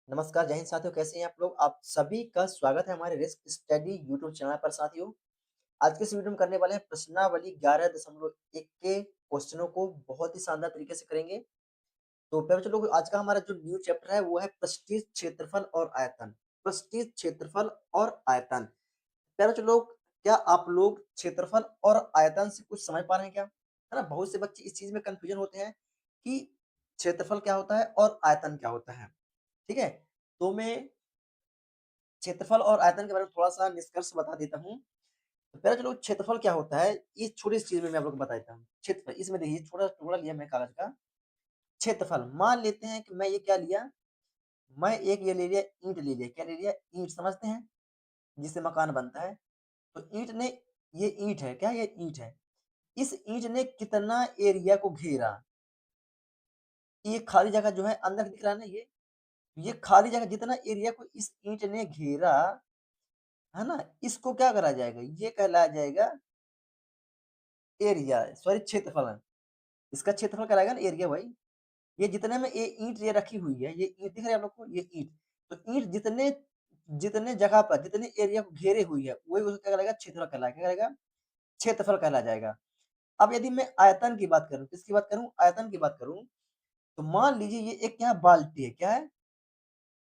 नमस्कार, जय हिंद साथियों, कैसे हैं आप लोग? आप सभी का स्वागत है हमारे रिस्क स्टडी यूट्यूब चैनल पर साथियों। आज के इस वीडियो में करने वाले हैं प्रश्नावली 11.1 के क्वेश्चनों को बहुत ही शानदार तरीके से करेंगे। तो पहले चलो आज का हमारा जो न्यू चैप्टर है वो है पृष्ठीय क्षेत्रफल और आयतन। पृष्ठीय क्षेत्रफल और आयतन। पहले चलो क्या आप लोग क्षेत्रफल और आयतन से कुछ समझ पा रहे हैं क्या? है ना? बहुत से बच्चे इस चीज़ में कन्फ्यूजन होते हैं कि क्षेत्रफल क्या होता है और आयतन क्या होता है। ठीक है? तो मैं क्षेत्रफल और आयतन के बारे में थोड़ा-सा निष्कर्ष बता देता हूँ। तो पहले चलो क्षेत्रफल क्या होता है, इस छोटी-सी चीज़ में मैं आप लोग को बता देता हूँ। क्षेत्रफल इसमें देखिए छोटा टुकड़ा लिया मैं कागज़ का, क्षेत्रफल मान लेते हैं कि मैं ये क्या लिया, मैं एक ये ले लिया ईंट ले लिया, क्या ले लिया? ईंट समझते हैं, जिससे मकान बनता है। तो ईंट ने ये ईंट है, क्या ये ईंट है। इस ईंट ने कितना एरिया को घेरा, ये खाली जगह जो है अंदर दिख रहा है ना ये खाली जगह जितना एरिया को इस ईंट ने घेरा, है ना? इसको क्या करा जाएगा? ये कहलाया जाएगा एरिया सॉरी क्षेत्रफल। इसका क्षेत्रफल कहलाएगा ना एरिया भाई। ये जितने में ये ईंट ये रखी हुई है, ये ईंट दिख रहा है आप लोग को? ये ईंट। तो ईंट जितने जितने जगह पर जितने एरिया को घेरे हुई है, वही उसका क्या कहलाएगा? क्षेत्रफल कहलाएगा। क्या कहलाएगा? क्षेत्रफल कहला जाएगा। अब यदि मैं आयतन की बात करूँ, किसकी बात करूँ? आयतन की बात करूँ, तो मान लीजिए ये एक यहाँ बाल्टी है, क्या है?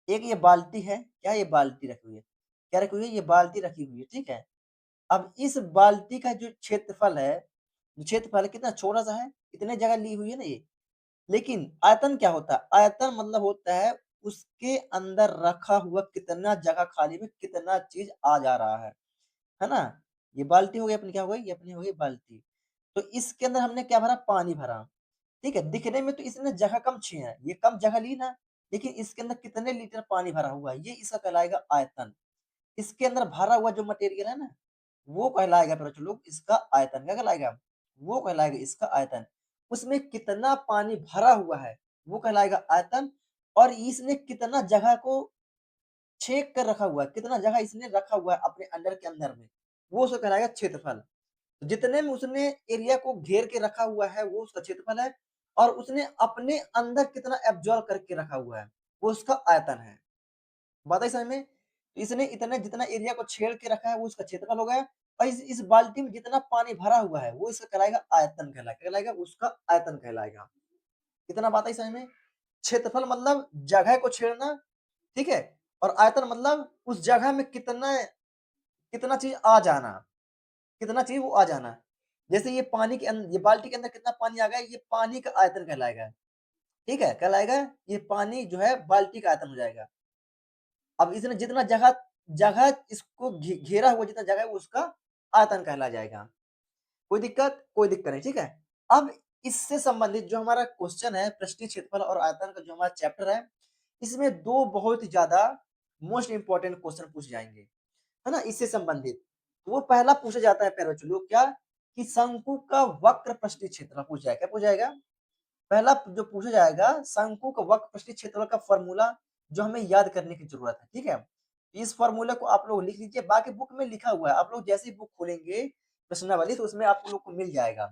एक ये बाल्टी है, क्या ये बाल्टी रखी हुई है? क्या रखी हुई है? ये बाल्टी रखी हुई है, ठीक है? अब इस बाल्टी का जो क्षेत्रफल कितना छोटा-सा है, इतने जगह ली हुई है ना ये। लेकिन आयतन क्या होता है? आयतन मतलब होता है उसके अंदर रखा हुआ कितना जगह खाली में कितना चीज़ आ जा रहा है ना? ये बाल्टी हो गई अपनी क्या हो गई? ये अपनी हो गई बाल्टी। तो इसके अंदर हमने क्या भरा? पानी भरा, ठीक है? दिखने में तो इसने जगह कम छी है, ये कम जगह ली ना, लेकिन इसके अंदर कितने लीटर पानी भरा हुआ है, ये इसका कहलाएगा आयतन। इसके अंदर भरा हुआ जो मटेरियल है ना, वो कहलाएगा प्रचुर लोग इसका आयतन। क्या कहलाएगा? वो कहलाएगा इसका आयतन। उसमें कितना पानी भरा हुआ है, वो कहलाएगा आयतन। और इसने कितना जगह को छेक कर रखा हुआ है, कितना जगह इसने रखा हुआ है अपने अंडर के अंदर में, वो उसको कहलाएगा क्षेत्रफल। जितने में उसने एरिया को घेर के रखा हुआ है, वो उसका क्षेत्रफल है। और उसने अपने अंदर कितना एब्ज़ॉर्ब करके रखा हुआ है, वो उसका आयतन है। बात आई समझ में? इसने इतने जितना एरिया को छेड़ के रखा है वो उसका क्षेत्रफल हो गया। और इस बाल्टी में जितना पानी भरा हुआ है वो इसका कहलाएगा आयतन कहलाएगा। क्या कहलाएगा? उसका आयतन कहलाएगा। कितना बात आई समझ में? क्षेत्रफल मतलब जगह को छेड़ना, ठीक है? और आयतन मतलब उस जगह में कितना कितना चीज़ आ जाना, कितना चीज़ वो आ जाना। जैसे ये पानी के ये बाल्टी के अंदर कितना पानी आ गया, ये पानी का आयतन कहलाएगा। ठीक है? कहलाएगा ये पानी जो है बाल्टी का आयतन हो जाएगा। अब इसने जितना जगह जगह इसको घेरा हुआ जितना जगह है वो उसका आयतन कहला जाएगा। कोई दिक्कत? कोई दिक्कत नहीं, ठीक है? अब इससे संबंधित जो हमारा क्वेश्चन है पृष्ठीय क्षेत्रफल और आयतन का जो हमारा चैप्टर है, इसमें 2 बहुत ही ज़्यादा मोस्ट इम्पोर्टेंट क्वेश्चन पूछे जाएँगे, है ना? इससे संबंधित। वो पहला पूछा जाता है पहले चलो क्या कि शंकु का वक्र पृष्ठीय क्षेत्रफल पूछा जाएगा। क्या पूछा जाएगा? पहला जो पूछा जाएगा शंकु का वक्र पृष्ठीय क्षेत्रफल का फ़ॉर्मूला जो हमें याद करने की ज़रूरत है, ठीक है? इस फ़ॉर्मूले को आप लोग लिख लीजिए, बाकी बुक में लिखा हुआ है, आप लोग जैसे ही बुक खोलेंगे प्रश्नावली तो उसमें आप लोग को मिल जाएगा,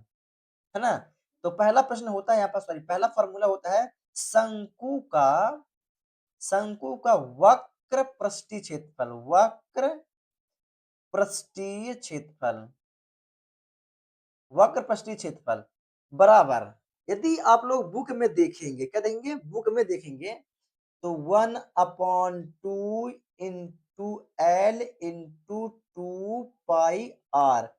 है ना? तो पहला प्रश्न होता है यहाँ पर सॉरी पहला फ़ॉर्मूला होता है शंकु का वक्र पृष्ठीय क्षेत्रफल, वक्र पृष्ठीय क्षेत्रफल, वक्र पृष्ठीय क्षेत्रफल बराबर यदि आप लोग बुक में देखेंगे, क्या देखेंगे? बुक में देखेंगे तो 1/2 into l into 2 pi r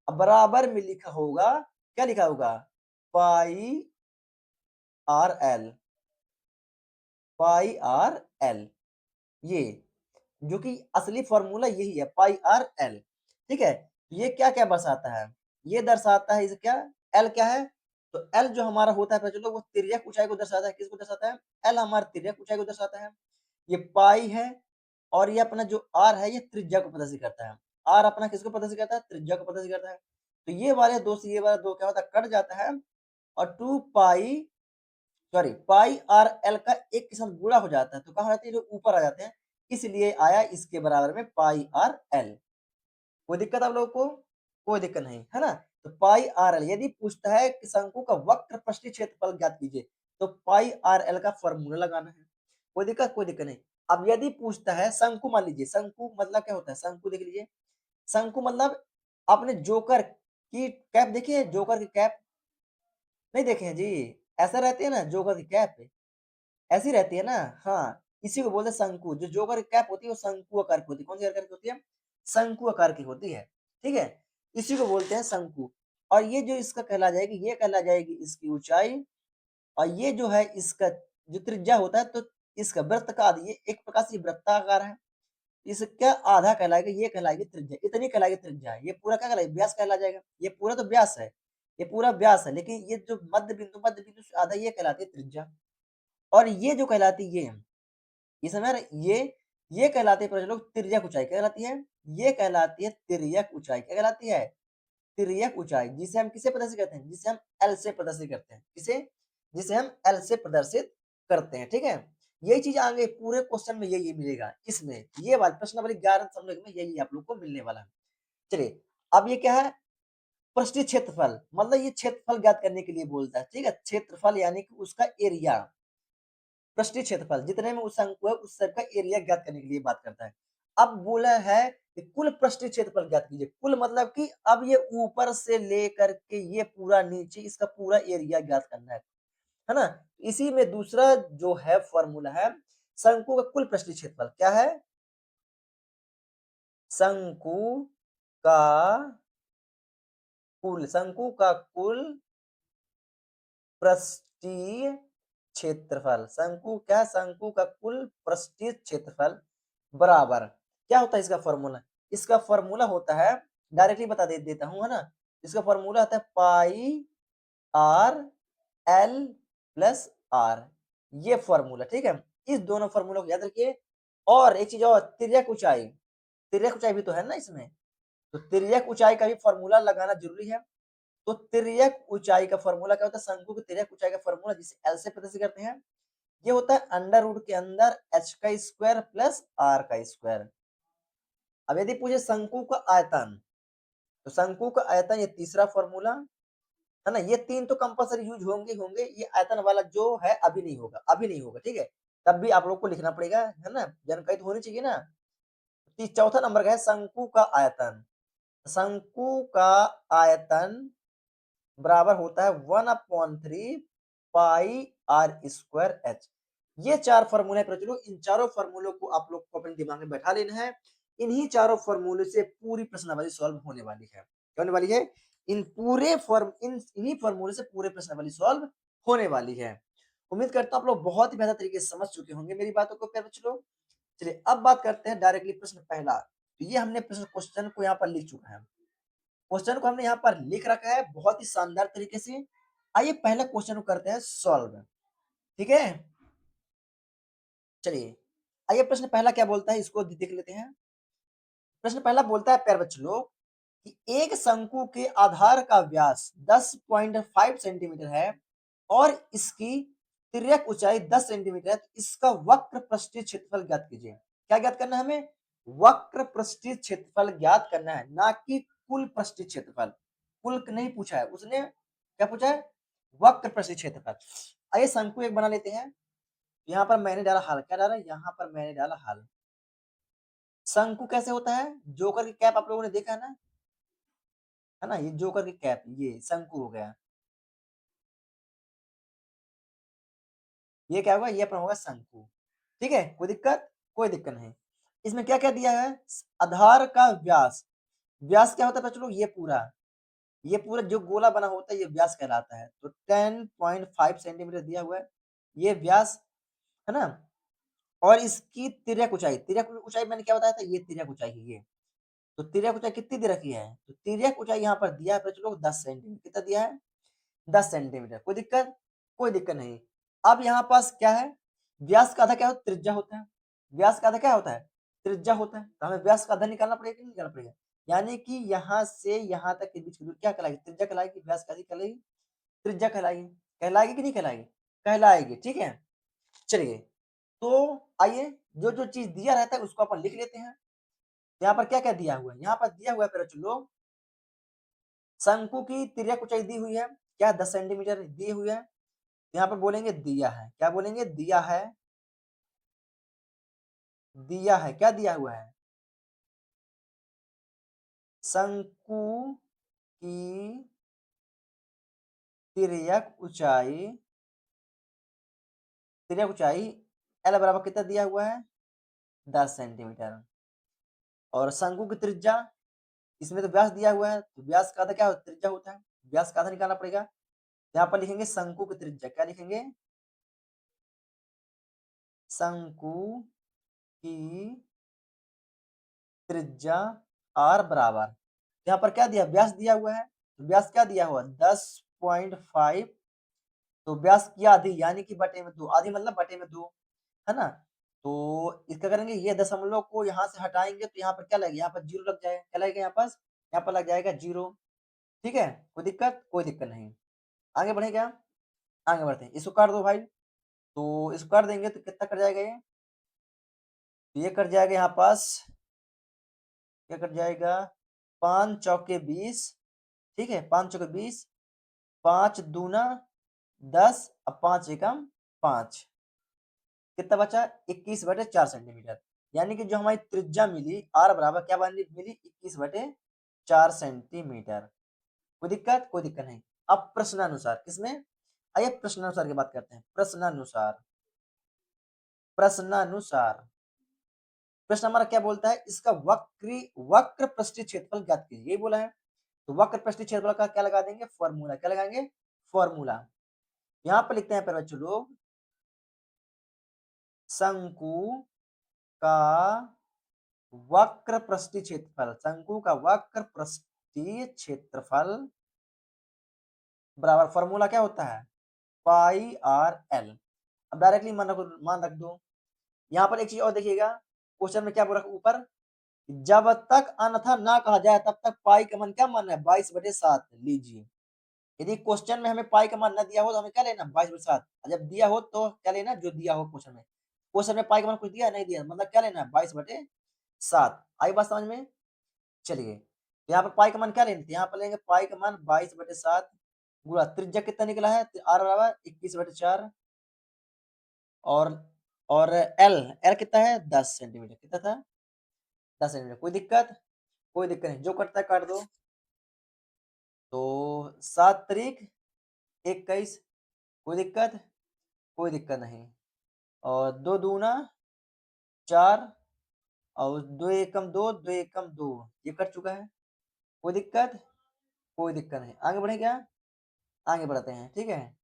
बराबर में लिखा होगा, क्या लिखा होगा? Pi are l, pi are l, ये जो कि असली फॉर्मूला यही है पाई आर एल, ठीक है? ये क्या क्या दर्शाता है? ये दर्शाता है इसे क्या? एल क्या है? तो एल जो हमारा होता है चलो वो तिर्यक ऊंचाई को दर्शाता है। किसको दर्शाता है? एल हमारा तिर्यक ऊंचाई को दर्शाता है। ये पाई है और ये अपना जो आर है ये त्रिज्या को प्रदर्शित करता है। आर अपना किसको प्रदर्शित करता है? त्रिज्या को प्रदर्शित करता है। तो ये वाले दो से ये वाला दो क्या होता है? कट जाता है और 2 पाई सॉरी पाई आर एल का एक के साथ गुणा हो जाता है तो कहाँ जाते हैं? जो ऊपर आ जाते हैं, इसलिए आया इसके बराबर में पाई आर एल। कोई दिक्कत आप लोगों को? कोई दिक्कत नहीं, है ना? तो पाई आर एल यदि पूछता है कि शंकु का वक्र पृष्ठीय क्षेत्रफल ज्ञात कीजिए, तो पाई आर एल का फॉर्मूला लगाना है। कोई दिक्कत? कोई दिक्कत नहीं। अब यदि पूछता है शंकु, मान लीजिए शंकु मतलब क्या होता है, शंकु देख लीजिए, शंकु मतलब आपने जोकर की कैप देखी है, जोकर की कैप नहीं देखे हैं जी, ऐसा रहती है ना जोकर की कैप, ऐसी रहती है ना, हाँ, इसी को बोलते हैं शंकु। जो जोकर की कैप होती है वो शंकु आकार की होती है। कौन सी आकार की होती है? शंकु आकार की होती है, ठीक है, इसी को बोलते हैं शंकु। और ये जो इसका कहला जाएगी, ये कहला जाएगी इसकी ऊंचाई, और ये जो है इसका जो त्रिज्या होता है, तो इसका वृत्त का आधा, ये एक प्रकार से वृत्ताकार है, इसका आधा कहलाएगा, ये कहलाएगी त्रिज्या, इतनी कहलाएगी त्रिज्या, ये पूरा क्या कहलाएगा, व्यास कहला जाएगा, ये पूरा तो व्यास है, ये पूरा व्यास है, लेकिन ये जो मध्य बिंदु से आधा, ये कहलाती है त्रिज्या। और ये जो कहलाती है ये समझ रहे, ये कहलाती है प्रजा लोग तिर्यक ऊंचाई, क्या कहलाती है? ये कहलाती है तिर्यक ऊंचाई, क्या कहलाती है? तिर्यक ऊंचाई, जिसे हम किसे प्रदर्शित करते हैं, जिसे हम एल से प्रदर्शित करते हैं, किसे? जिसे हम एल से प्रदर्शित करते हैं, ठीक है। यही चीज आगे पूरे क्वेश्चन में यही मिलेगा, इसमें ये वाला प्रश्न नंबर 11 समझ में यही आप लोग को मिलने वाला है। चलिए, अब ये क्या है, पृष्ठीय क्षेत्रफल, मतलब ये क्षेत्रफल ज्ञात करने के लिए बोलता है, ठीक है, क्षेत्रफल यानी कि उसका एरिया, पृष्ठीय क्षेत्रफल जितने में उस अंक है उस सब का एरिया ज्ञात करने के लिए बात करता है। अब बोला है कि कुल पृष्ठीय क्षेत्रफल ज्ञात कीजिए, कुल मतलब कि अब ये ऊपर से लेकर के ये पूरा नीचे इसका पूरा एरिया ज्ञात करना है ना। इसी में दूसरा जो है फॉर्मूला है, शंकु का कुल पृष्ठीय क्षेत्रफल क्या है? शंकु का शंकु का कुल पृष्ठीय क्षेत्रफल, शंकु क्या, शंकु का कुल पृष्ठीय क्षेत्रफल बराबर क्या होता है इसका फॉर्मूला? इसका फॉर्मूला होता है, डायरेक्टली बता देता हूं, है ना। इसका फॉर्मूला होता है pi are L plus are, ये फॉर्मूला, ठीक है। इस दोनों फॉर्मूला को याद रखिए। और एक चीज और, तिर्यक ऊंचाई, तिर्यक ऊंचाई भी तो है ना इसमें, तो तिर्यक ऊंचाई का भी फॉर्मूला लगाना जरूरी है। तो तिर्यक ऊंचाई का फॉर्मूला क्या होता है? शंकु की तिर्यक ऊंचाई का फॉर्मूला जिसे एल से प्रदर्शित करते हैं, ये होता है अंडर रूट के अंदर एच का स्क्वायर प्लस आर का स्क्वायर। अब यदि पूछे शंकु का आयतन, तो शंकु का आयतन ये तीसरा फॉर्मूला, है ना, ये तीन तो कंपलसरी यूज होंगे होंगे, ये आयतन वाला जो है अभी नहीं होगा, अभी नहीं होगा, ठीक है, तब भी आप लोग को लिखना पड़ेगा, है ना, जानकारी तो होनी चाहिए ना। चौथा नंबर का है शंकु का आयतन, शंकु का आयतन बराबर होता है 1/3 पाई आर स्क्वायर एच। ये चार फॉर्मूले प्रचलो, इन चारों फॉर्मूलों को आप लोग को अपने दिमाग में बैठा लेना है। इन्हीं चारों फॉर्मूले से पूरी प्रश्नावली सॉल्व होने वाली है, क्या होने वाली है? इन्हीं फॉर्मूले से पूरे प्रश्नावली सॉल्व होने वाली है। उम्मीद करता हूं आप लोग बहुत ही बेहतर तरीके से समझ चुके होंगे मेरी बातों को, प्यारे बच्चों। चलिए अब बात करते हैं डायरेक्टली प्रश्न पहला। तो ये हमने प्रश्न क्वेश्चन को यहाँ पर लिख चुका है, क्वेश्चन को हमने यहाँ पर लिख रखा है बहुत ही शानदार तरीके से। आइए पहले क्वेश्चन को करते हैं सॉल्व, ठीक है। चलिए, आइए प्रश्न पहला क्या बोलता है इसको देख लेते हैं। प्रश्न पहला बोलता है प्यारे बच्चों लोग कि एक शंकु के आधार का व्यास 10.5 सेंटीमीटर है और इसकी तिर्यक ऊंचाई 10 सेंटीमीटर है, तो इसका वक्र पृष्ठीय क्षेत्रफल ज्ञात कीजिए। क्या ज्ञात करना है हमें? वक्र पृष्ठीय क्षेत्रफल ज्ञात करना है, ना कि कुल पृष्ठीय क्षेत्रफल। कुल नहीं पूछा है उसने, क्या पूछा है? वक्र पृष्ठीय क्षेत्रफल। आइए शंकु एक बना लेते हैं। यहाँ पर मैंने डाला हल, क्या डाला? यहाँ पर मैंने डाला हल। शंकु कैसे होता है? जोकर की कैप आप लोगों ने देखा है ना, ये जोकर की कैप, ये शंकु हो गया। ये क्या होगा? ये अपना होगा शंकु, ठीक है, कोई दिक्कत? कोई दिक्कत नहीं। इसमें क्या क्या दिया है? आधार का व्यास, व्यास क्या होता है बच्चों लोग? ये पूरा जो गोला बना होता है ये व्यास कहलाता है। तो 10.5 सेंटीमीटर दिया हुआ है, ये व्यास, है ना। और इसकी तिर्यक ऊंचाई, तिर्यक ऊंचाई मैंने क्या बताया था? ये तिर्यक ऊंचाई है ये। तो तिर्यक ऊंचाई कितनी दे रखी है? तो तिर्यक ऊंचाई यहाँ पर दिया है बच्चों लोग 10 सेंटीमीटर। कितना दिया है? 10 सेंटीमीटर। कोई दिक्कत? कोई दिक्कत नहीं। अब यहाँ पास क्या है? व्यास का आधा क्या होता है? त्रिज्या होता है। व्यास का आधा क्या होता है? त्रिज्या होता है। तो हमें व्यास का आधा निकालना पड़ेगा कि नहीं निकालना पड़ेगा? यानी कि यहाँ से यहाँ तक के बीच की दूरी क्या कहलाएगी? त्रिज्या कहलाएगी। व्यास का आधी कहलाएगी, त्रिज्या कहलाएगी। कहलाएगी कि नहीं कहलाएगी? कहलाएगी, ठीक है। चलिए, तो आइए जो जो चीज दिया रहता है उसको अपन लिख लेते हैं। यहाँ पर क्या क्या दिया हुआ है? यहाँ पर दिया हुआ है बच्चों लोग, शंकु की तिर्यक ऊंचाई दी हुई है, क्या? 10 सेंटीमीटर दी हुई है। यहाँ पर बोलेंगे दिया है, क्या बोलेंगे? दिया है। दिया है, क्या दिया हुआ है? शंकु की तिर्यक ऊंचाई, तिर्यक ऊंचाई एल बराबर कितना दिया हुआ है? 10 सेंटीमीटर। और शंकु की त्रिज्या, इसमें तो व्यास दिया हुआ है, तो व्यास का आधा क्या त्रिज्या होता है, व्यास का आधा निकालना पड़ेगा। यहाँ पर लिखेंगे शंकु की त्रिज्या, क्या लिखेंगे? शंकु की त्रिज्या आर बराबर, यहाँ पर क्या दिया, व्यास दिया हुआ है, तो व्यास क्या दिया हुआ, 10.5, तो व्यास की आधी यानी कि बटे में 2, आधी मतलब बटे में 2, है ना। तो इसका करेंगे, ये दशमलव को यहाँ से हटाएंगे तो यहाँ पर क्या लगेगा, यहाँ पर जीरो लग जाएगा, क्या लगेगा यहाँ पर लग जाएगा जीरो। ठीक है, कोई दिक्कत, कोई दिक्कत नहीं। आगे बढ़े क्या, आगे बढ़ते हैं, इसको काट दो भाई। तो इसको काट देंगे तो कितना कट जाएगा ये, तो ये कट जाएगा यहाँ पास, क्या कट जाएगा, 5 चौके 20। ठीक है, 5 चौके 20, 5 दूना 10, अब 5 एकम 5, कितना बचा, 21/4 सेंटीमीटर। यानी कि जो हमारी त्रिज्या मिली आर बराबर क्या बनी, मिली 21/4 सेंटीमीटर। कोई दिक्कत, कोई दिक्कत नहीं। अब प्रश्नानुसार किसमें, आइए प्रश्नानुसार की बात करते हैं। प्रश्नानुसार, प्रश्नानुसार प्रश्न हमारा क्या बोलता है, इसका वक्र पृष्ठीय क्षेत्रफल ज्ञात कीजिए, यही बोला है। तो वक्र पृष्ठीय क्षेत्रफल का क्या लगा देंगे, फॉर्मूला, क्या लगाएंगे, फॉर्मूला। यहाँ पर लिखते हैं बच्चों लोग, शंकु का वक्र पृष्ठीय क्षेत्रफल, शंकु का वक्र पृष्ठीय क्षेत्रफल बराबर, फॉर्मूला क्या होता है, पाई आर एल। अब डायरेक्टली मान रख दो। यहाँ पर एक चीज और देखिएगा, क्वेश्चन में क्या बोला ऊपर, जब तक अन्यथा ना कहा जाए तब तक पाई का मान क्या मानना है, 22/7 लीजिए। यदि क्वेश्चन में हमें पाई का मान न दिया हो तो हमें क्या लेना, 22/7। जब दिया हो तो क्या लेना, जो दिया हो क्वेश्चन में। क्वेश्चन में पाई का मान कुछ दिया नहीं दिया, मतलब क्या लेना है, 22/7। आई बात समझ में, चलिए यहाँ पर पाई का मान क्या लेंगे, यहाँ पर लेंगे पाई का मान 22/7 गुणा त्रिज्या कितना निकला है, आर बराबर 21/4, और एल, एल कितना है, 10 सेंटीमीटर, कितना था, 10 सेंटीमीटर। कोई दिक्कत, कोई दिक्कत नहीं, जो कटता है काट दो। तो 7 त्रिक 21, कोई दिक्कत, कोई दिक्कत नहीं। और 2 दूना 4, और 2 एकम 2, 2 एकम 2, ये कट चुका है। कोई दिक्कत, कोई दिक्कत नहीं। आगे बढ़े क्या, आगे बढ़ते हैं, ठीक है।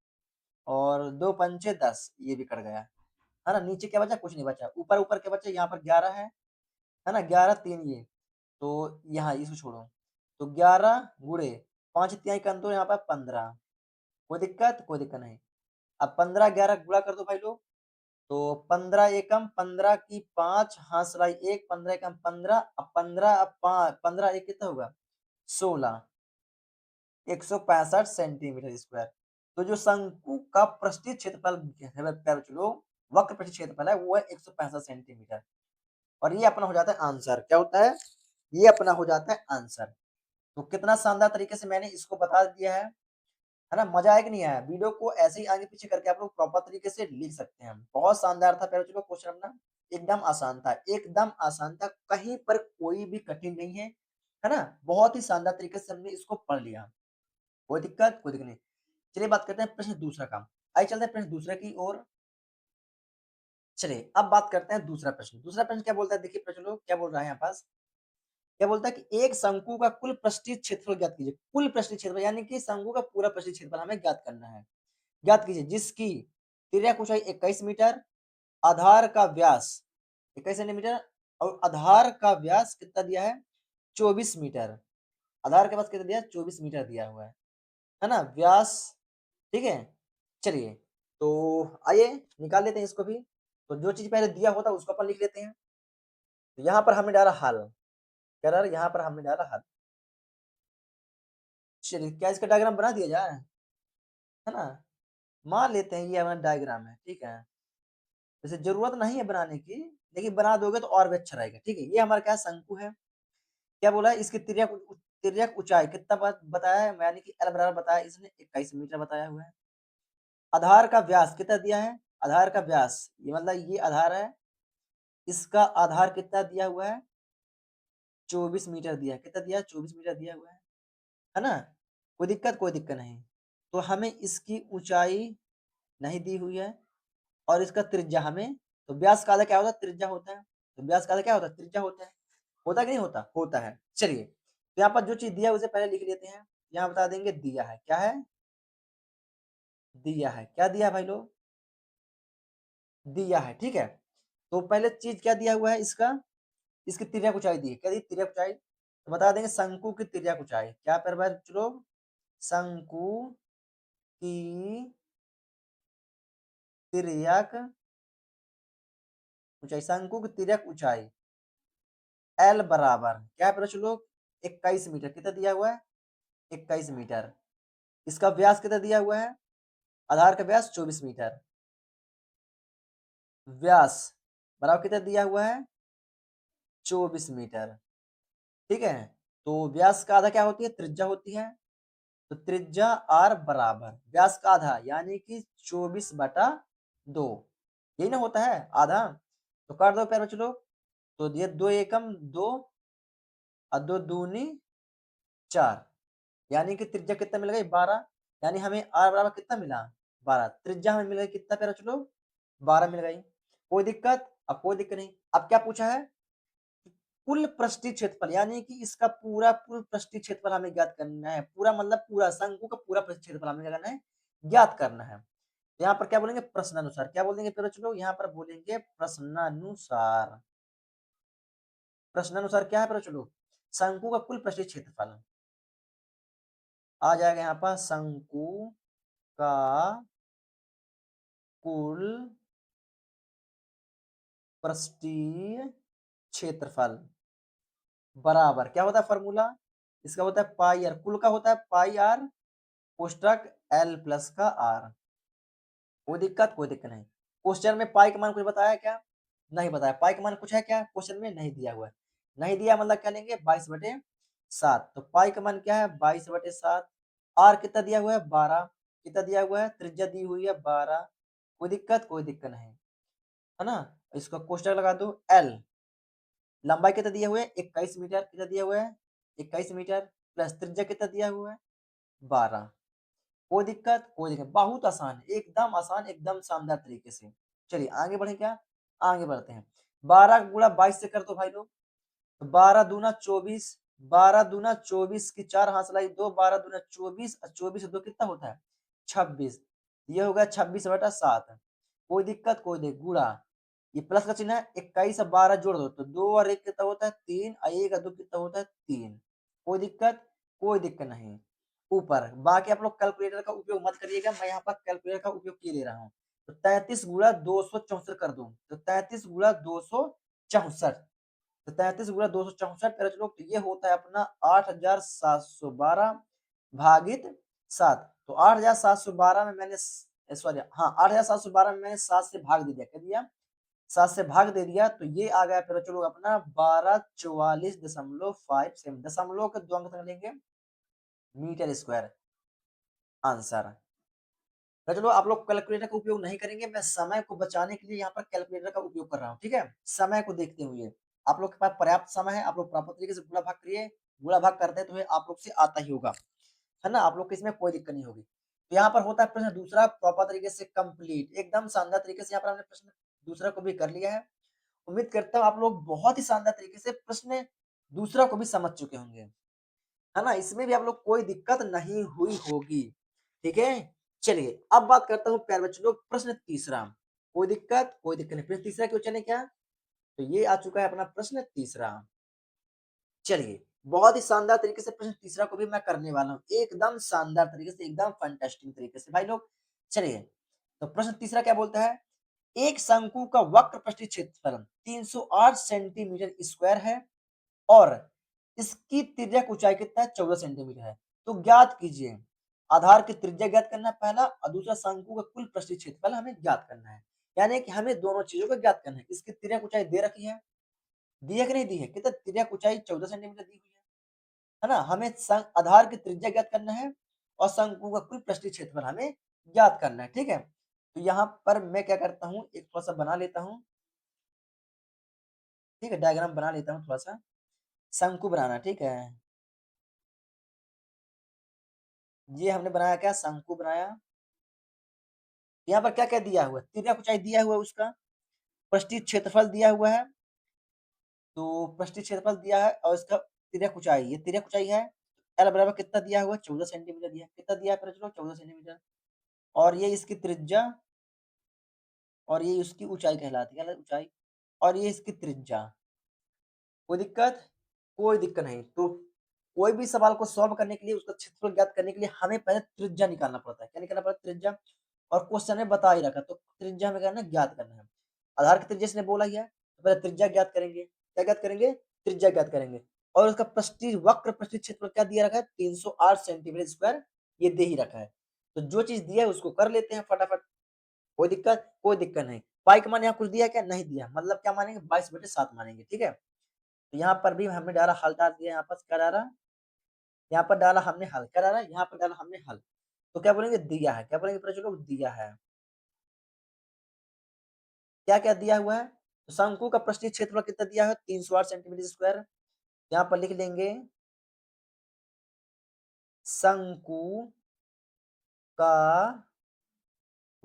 और 2 पंचे 10, ये भी कट गया, है ना। नीचे क्या बचा, कुछ नहीं बचा। ऊपर ऊपर क्या बचा, यहाँ पर 11 है ना, 11 3 ये, तो यहाँ इसको छोड़ो। तो 11 गुणे 5 तिहाई 2, यहाँ पर 15। कोई दिक्कत, कोई दिक्कत नहीं। अब 15 11 गुणा कर दो भाई लोग। तो 15 एकम 15 की 5, हाथ 1, 15 एकम 15, अब 15, अब 15 1 कितना होगा, 16, 165 सेंटीमीटर स्क्वायर। तो जो शंकु का पृष्ठीय क्षेत्रफल वक्र पृष्ठीय क्षेत्रफल है वो है 165 सेंटीमीटर। और ये अपना हो जाता है आंसर, क्या होता है, ये अपना हो जाता है आंसर। तो कितना शानदार तरीके से मैंने इसको बता दिया है ना। मजा आया कि नहीं आया, वीडियो को ऐसे ही आगे पीछे करके आप लोग प्रॉपर तरीके से लिख सकते हैं। बहुत शानदार था प्यारे बच्चों, क्वेश्चन अपना एकदम आसान था, एकदम आसान था, कहीं पर कोई भी कठिन नहीं है ना। बहुत ही शानदार तरीके से हमने इसको पढ़ लिया, कोई दिक्कत, कोई दिक्कत नहीं। चलिए बात करते हैं प्रश्न दूसरा का, आइए चलते हैं प्रश्न दूसरे की ओर। चलिए अब बात करते हैं दूसरा प्रश्न। दूसरा प्रश्न क्या बोलता है, देखिए प्रश्न लोग क्या बोल रहा है यहाँ पास, क्या बोलता है कि एक शंकु का कुल पृष्ठीय क्षेत्रफल ज्ञात कीजिए। कुल पृष्ठीय क्षेत्रफल यानी कि शंकु का पूरा पृष्ठीय क्षेत्रफल हमें ज्ञात करना है। ज्ञात कीजिए जिसकी तिर्यक ऊंचाई 21 मीटर, आधार का व्यास 21 सेंटीमीटर, और आधार का व्यास कितना दिया है, 24 मीटर। आधार के पास कितना दिया, 24 मीटर दिया हुआ है ना, व्यास। ठीक है, चलिए तो आइए निकाल लेते हैं इसको भी। तो जो चीज पहले दिया होता है उसको अपन लिख लेते हैं। तो यहाँ पर हमने डाला हल, क्या डाला, यहाँ पर हमने डाला हल। चलिए क्या इसका डायग्राम बना दिया जाए, है ना। मान लेते हैं ये हमारा डायग्राम है, ठीक है। वैसे जरूरत नहीं है बनाने की, लेकिन बना दोगे तो और भी अच्छा रहेगा। ठीक है, ये हमारा क्या शंकु है, क्या बोला है, इसकी तिर्यक ऊंचाई कितना बताया है, यानी कि एल बराबर बताया इसने 21 मीटर बताया हुआ है। आधार का व्यास कितना दिया है, आधार का व्यास ये मतलब ये आधार है, इसका आधार कितना दिया हुआ है? 24 मीटर दिया है। कितना दिया है? 24 मीटर दिया हुआ है ना? कोई दिक्कत? कोई दिक्कत नहीं। तो हमें इसकी ऊंचाई नहीं दी हुई है और इसका त्रिज्या हमें, तो व्यास का आधा क्या होता है? त्रिज्या होता है। तो व्यास का आधा क्या होता है? त्रिज्या होता है। होता कि नहीं होता? होता है। चलिए, तो यहाँ पर जो चीज दिया है उसे पहले लिख लेते हैं। यहाँ बता देंगे दिया है। क्या है? दिया है। क्या दिया है भाई लोग? दिया है। ठीक है। तो पहले चीज क्या दिया हुआ है इसका? इसकी तिर्यक ऊंचाई दी है। क्या दी? तिर्यक ऊंचाई। तो बता देंगे शंकु की तिर्यक ऊंचाई। क्या पर लोग? शंकु की तिर्यक ऊंचाई। शंकु की तिर्यक ऊंचाई एल बराबर क्या है बच्चों लोग? 21 मीटर। कितना दिया हुआ है? 21 मीटर। इसका व्यास कितना दिया हुआ है? आधार का व्यास 24 मीटर। व्यास बराबर कितना दिया हुआ है? 24 मीटर। ठीक है। तो व्यास का आधा क्या होती है? त्रिज्या होती है। तो त्रिज्या आर बराबर व्यास का आधा यानी कि 24/2। यही ना होता है आधा। तो काट दो प्यारे बच्चों लोग। तो ये 2 एकम 2 और 2 दूनी 4, यानी कि त्रिज्या कितना मिल गई? 12। यानी हमें आर बराबर कितना मिला? 12। त्रिज्या हमें मिल गई कितना प्यारा? चलो 12 मिल गई। कोई दिक्कत? अब कोई दिक्कत नहीं। अब क्या पूछा है? कुल पृष्ठीय क्षेत्रफल, यानी कि इसका पूरा कुल पृष्ठीय क्षेत्रफल हमें ज्ञात करना है। पूरा मतलब पूरा शंकु का पूरा पृष्ठीय क्षेत्रफल हमें क्या करना है? ज्ञात करना है। तो यहाँ पर क्या बोलेंगे? प्रश्नानुसार। क्या बोलेंगे प्यारे चलो? यहाँ पर बोलेंगे प्रश्नानुसार। प्रश्नानुसार क्या है प्यारे चलो? शंकु का कुल पृष्ठीय क्षेत्रफल आ जाएगा यहाँ पर। शंकु का कुल पृष्ठीय क्षेत्रफल बराबर क्या होता है? फॉर्मूला इसका होता है पाई आर। कुल का होता है पाई आर कोष्टक एल प्लस का आर। कोई दिक्कत? कोई दिक्कत नहीं। क्वेश्चन में पाई का मान कुछ बताया क्या? नहीं बताया। पाई का मान कुछ है क्या क्वेश्चन में? नहीं दिया हुआ है। नहीं दिया मतलब क्या लेंगे? 22/7। तो पाई का मान क्या है? 22/7। आर कितना दिया हुआ है? 12। कितना दिया हुआ है? त्रिज्या दी हुई है 12। कोई दिक्कत? कोई दिक्कत नहीं है ना। इसका कोष्टक लगा दो। एल लंबाई कितना दिया हुआ है? 21 मीटर। कितना दिया हुआ है? 21 मीटर। प्लस त्रिज्या कितना दिया हुआ है? 12। कोई दिक्कत? कोई दिक्कत। बहुत आसान है, एकदम आसान, एकदम शानदार तरीके से। चलिए आगे बढ़े क्या? आगे बढ़ते हैं। 12 गुणा 22 से कर दो भाई लोग। तो 12 दूना 24। 12 दूना 24 की 4 हाथ लाई 2। 12 दूना 24 और 24 से 2 कितना होता है? 26। ये होगा 26/7। कोई दिक्कत? कोई दिक्कत। गुणा ये प्लस का चिन्ह है। 21 और 12 जोड़ दो तो 2 और 1 कितना होता है? 3 और 1 और 2 कितना होता है? 3। कोई दिक्कत? कोई दिक्कत नहीं। ऊपर बाकी आप लोग कैलकुलेटर का उपयोग मत करिएगा, मैं यहाँ पर कैलकुलेटर का उपयोग किए ले रहा हूँ। तो 33 गुणा 264 कर दूं तो 33 गुणा 264। तो 33 गुणा 264 कर लोग तो ये होता है अपना 8712 भागित 7। तो 8712 में मैंने सॉरी हाँ 8712 में मैंने 7 से भाग दे दिया। क्या दिया? 7 से भाग दे दिया। तो ये आ गया फिर चलो अपना 1244.57 दशमलव के 2 अंक तक लेंगे मीटर स्क्वायर आंसर। तो चलो आप लोग कैलकुलेटर का उपयोग नहीं करेंगे, मैं समय को बचाने के लिए यहाँ पर कैलकुलेटर का उपयोग कर रहा हूँ। ठीक है, समय को देखते हुए आप लोग के पास पर्याप्त समय है, आप लोग प्रॉपर तरीके से गुणा भाग करिए। गुणा भाग करते तो आप लोग से आता ही होगा, है ना। आप लोग को इसमें कोई दिक्कत नहीं होगी। तो यहाँ पर होता है प्रश्न दूसरा प्रॉपर तरीके से कंप्लीट, एकदम शानदार तरीके से यहाँ पर हमने प्रश्न दूसरा को भी कर लिया है। उम्मीद करता हूँ आप लोग बहुत ही शानदार तरीके से प्रश्न दूसरा को भी समझ चुके होंगे, है ना। इसमें भी आप लोग कोई दिक्कत नहीं हुई होगी। ठीक है, चलिए अब बात करता हूँ प्यारे बच्चों लोग प्रश्न तीसरा। कोई दिक्कत? कोई दिक्कत नहीं। प्रश्न तीसरा क्यों चले क्या? तो ये आ चुका है अपना प्रश्न तीसरा। चलिए बहुत ही शानदार तरीके से प्रश्न तीसरा को भी मैं करने वाला हूँ, एकदम शानदार तरीके से, एकदम फैंटास्टिक तरीके से भाई लोग। चलिए तो प्रश्न तीसरा क्या बोलता है? एक शंकु का वक्र पृष्ठीय क्षेत्रफल 308 सेंटीमीटर स्क्वायर है और इसकी तिर्यक ऊंचाई कितना है? 14 सेंटीमीटर है। तो ज्ञात कीजिए आधार की त्रिज्या ज्ञात करना है पहला, और दूसरा शंकु का कुल पृष्ठीय क्षेत्रफल हमें ज्ञात करना है। यानी कि हमें दोनों चीजों को ज्ञात करना है। इसकी तिर्यक ऊंचाई दे रखी है, दी है कि नहीं दी है? कितना तिर्यक ऊंचाई? 14 सेंटीमीटर दी हुई है ना। हमें आधार की त्रिज्या ज्ञात करना है और शंकु का कुल पृष्ठीय क्षेत्रफल हमें ज्ञात करना है। ठीक है, तो यहाँ पर मैं क्या करता हूँ, एक थोड़ा सा बना लेता हूँ। ठीक है, डायग्राम बना लेता हूँ थोड़ा-सा। शंकु बनाना, ठीक है? ये हमने बनाया क्या? शंकु बनाया। यहाँ पर क्या-क्या दिया हुआ है? तिर्यक ऊँचाई दिया हुआ है उसका, पृष्ठीय क्षेत्रफल दिया हुआ है, तो पृष्ठीय क्षेत्रफल दिया है और इसका तिर्यक ऊँचाई, ये तिर्यक ऊँचाई है। L बराबर कितना दिया हुआ है? 14 सेंटीमीटर दिया है। कितना दिया है प्रश्नों? 14 सेंटीमीटर। और ये इसकी त्रिज्या और ये उसकी ऊँचाई कहलाती है, क्या ऊँचाई? और ये इसकी त्रिज्या। कोई दिक्कत? कोई दिक्कत नहीं। तो कोई भी सवाल को सॉल्व करने के लिए, उसका क्षेत्रफल ज्ञात करने के लिए हमें पहले त्रिज्या निकालना पड़ता है। क्या निकालना पड़ता है? त्रिज्या। और क्वेश्चन में बता ही रखा, तो त्रिज्या हमें करना है, ज्ञात करना है। आधार की त्रिज्या इसने बोला ही है, तो पहले त्रिज्या ज्ञात करेंगे। क्या ज्ञात करेंगे? त्रिज्या ज्ञात करेंगे। और उसका पृष्ठीय वक्र पृष्ठीय क्षेत्रफल क्या दिया रखा है? 308 सेंटीमीटर स्क्वायर, ये दे ही रखा है। तो जो चीज़ दिया है उसको कर लेते हैं फटाफट। कोई दिक्कत? कोई दिक्कत नहीं। पाई का मान यहाँ कुछ दिया है क्या? नहीं दिया। मतलब क्या मानेंगे? 22/7 मानेंगे, ठीक है? तो यहाँ पर भी हमने डाला, हल डाल दिया, यहाँ पर क्या डाला? यहाँ पर डाला हमने हल, क्या डाला? यहाँ पर डाला हमने हल। तो क्या बोलेंगे? दिया है। क्या बोलेंगे प्रश्न लोग? दिया है। क्या-क्या दिया हुआ है? तो शंकु का पृष्ठीय क्षेत्रफल कितना दिया है? 308 सेंटीमीटर स्क्वायर। यहाँ पर लिख लेंगे शंकु का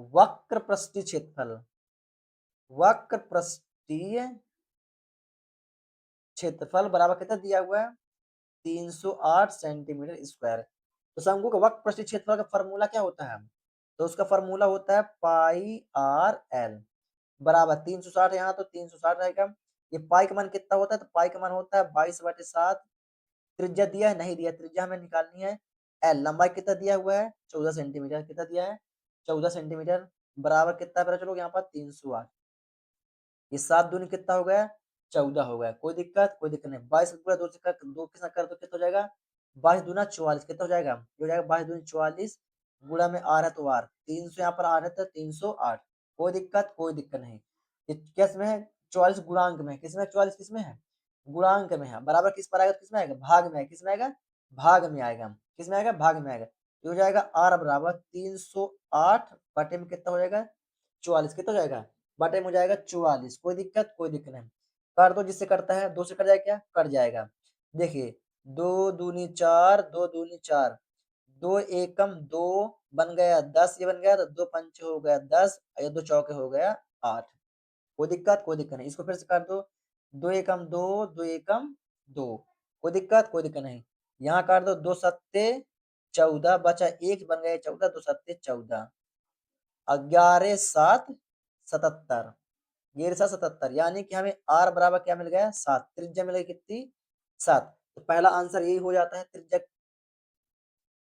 वक्र पृष्ठीय क्षेत्रफल, वक्र पृष्ठीय क्षेत्रफल बराबर कितना दिया हुआ है? 308 सेंटीमीटर स्क्वायर। तो शंकु का वक्र पृष्ठीय क्षेत्रफल का फॉर्मूला क्या होता है? तो उसका फॉर्मूला होता है पाई आर एल बराबर 360, यहाँ तो 360 रहेगा। ये पाई का मान कितना होता है? तो पाई का मान होता है 22/7। त्रिज्या दिया है? नहीं दिया। त्रिज्या हमें निकालनी है। एल लंबाई कितना दिया हुआ है? 14 सेंटीमीटर। कितना दिया है? 14 सेंटीमीटर बराबर कितना है? पता चलो यहाँ पर 308। ये 7 दूनी कितना हो गया? 14 हो गया। कोई दिक्कत? कोई दिक्कत नहीं। 22 गुणा 2 से कर, 2 के साथ कर तो कितना हो जाएगा? 22 दूना 44। कितना हो जाएगा? ये हो जाएगा 22 दूनी 44, गुणा में आर है तो आर 300, यहाँ पर आर है तो 308। कोई दिक्कत? कोई दिक्कत नहीं। ये किस में है? 44 गुणांक में। किस में? 44 किस में है? गुणांक में है। बराबर किस पर आएगा? किस में आएगा? भाग में आएगा। किस में आएगा? भाग में आएगा। किस में आएगा? भाग में आएगा। तो हो जाएगा आर बराबर 308 बटे में कितना हो जाएगा? 44। कितना हो जाएगा? बटे में हो जाएगा 44। कोई दिक्कत? कोई दिक्कत नहीं। कर दो, जिससे करता है 2 से कट जाएगा क्या? कट जाएगा। देखिए 2 दूनी 4, 2 दूनी 4, 2 एकम 2 बन गया 10, ये बन गया तो 2 पंचे हो गया 10, ये 2 चौके हो गया 8। कोई दिक्कत? कोई दिक्कत नहीं। इसको फिर से कर दो, 2 एकम 2, 2 एकम 2। कोई दिक्कत? कोई दिक्कत नहीं। यहाँ काट दो, 2 सत्ते 14 बचा 1, बन गए 14, 2 सत्ते 14, 11 7 77, 11 77, यानी कि हमें आर बराबर क्या मिल गया? 7। त्रिज्या मिल गई कितनी? 7। तो पहला आंसर यही हो जाता है। त्रिज्या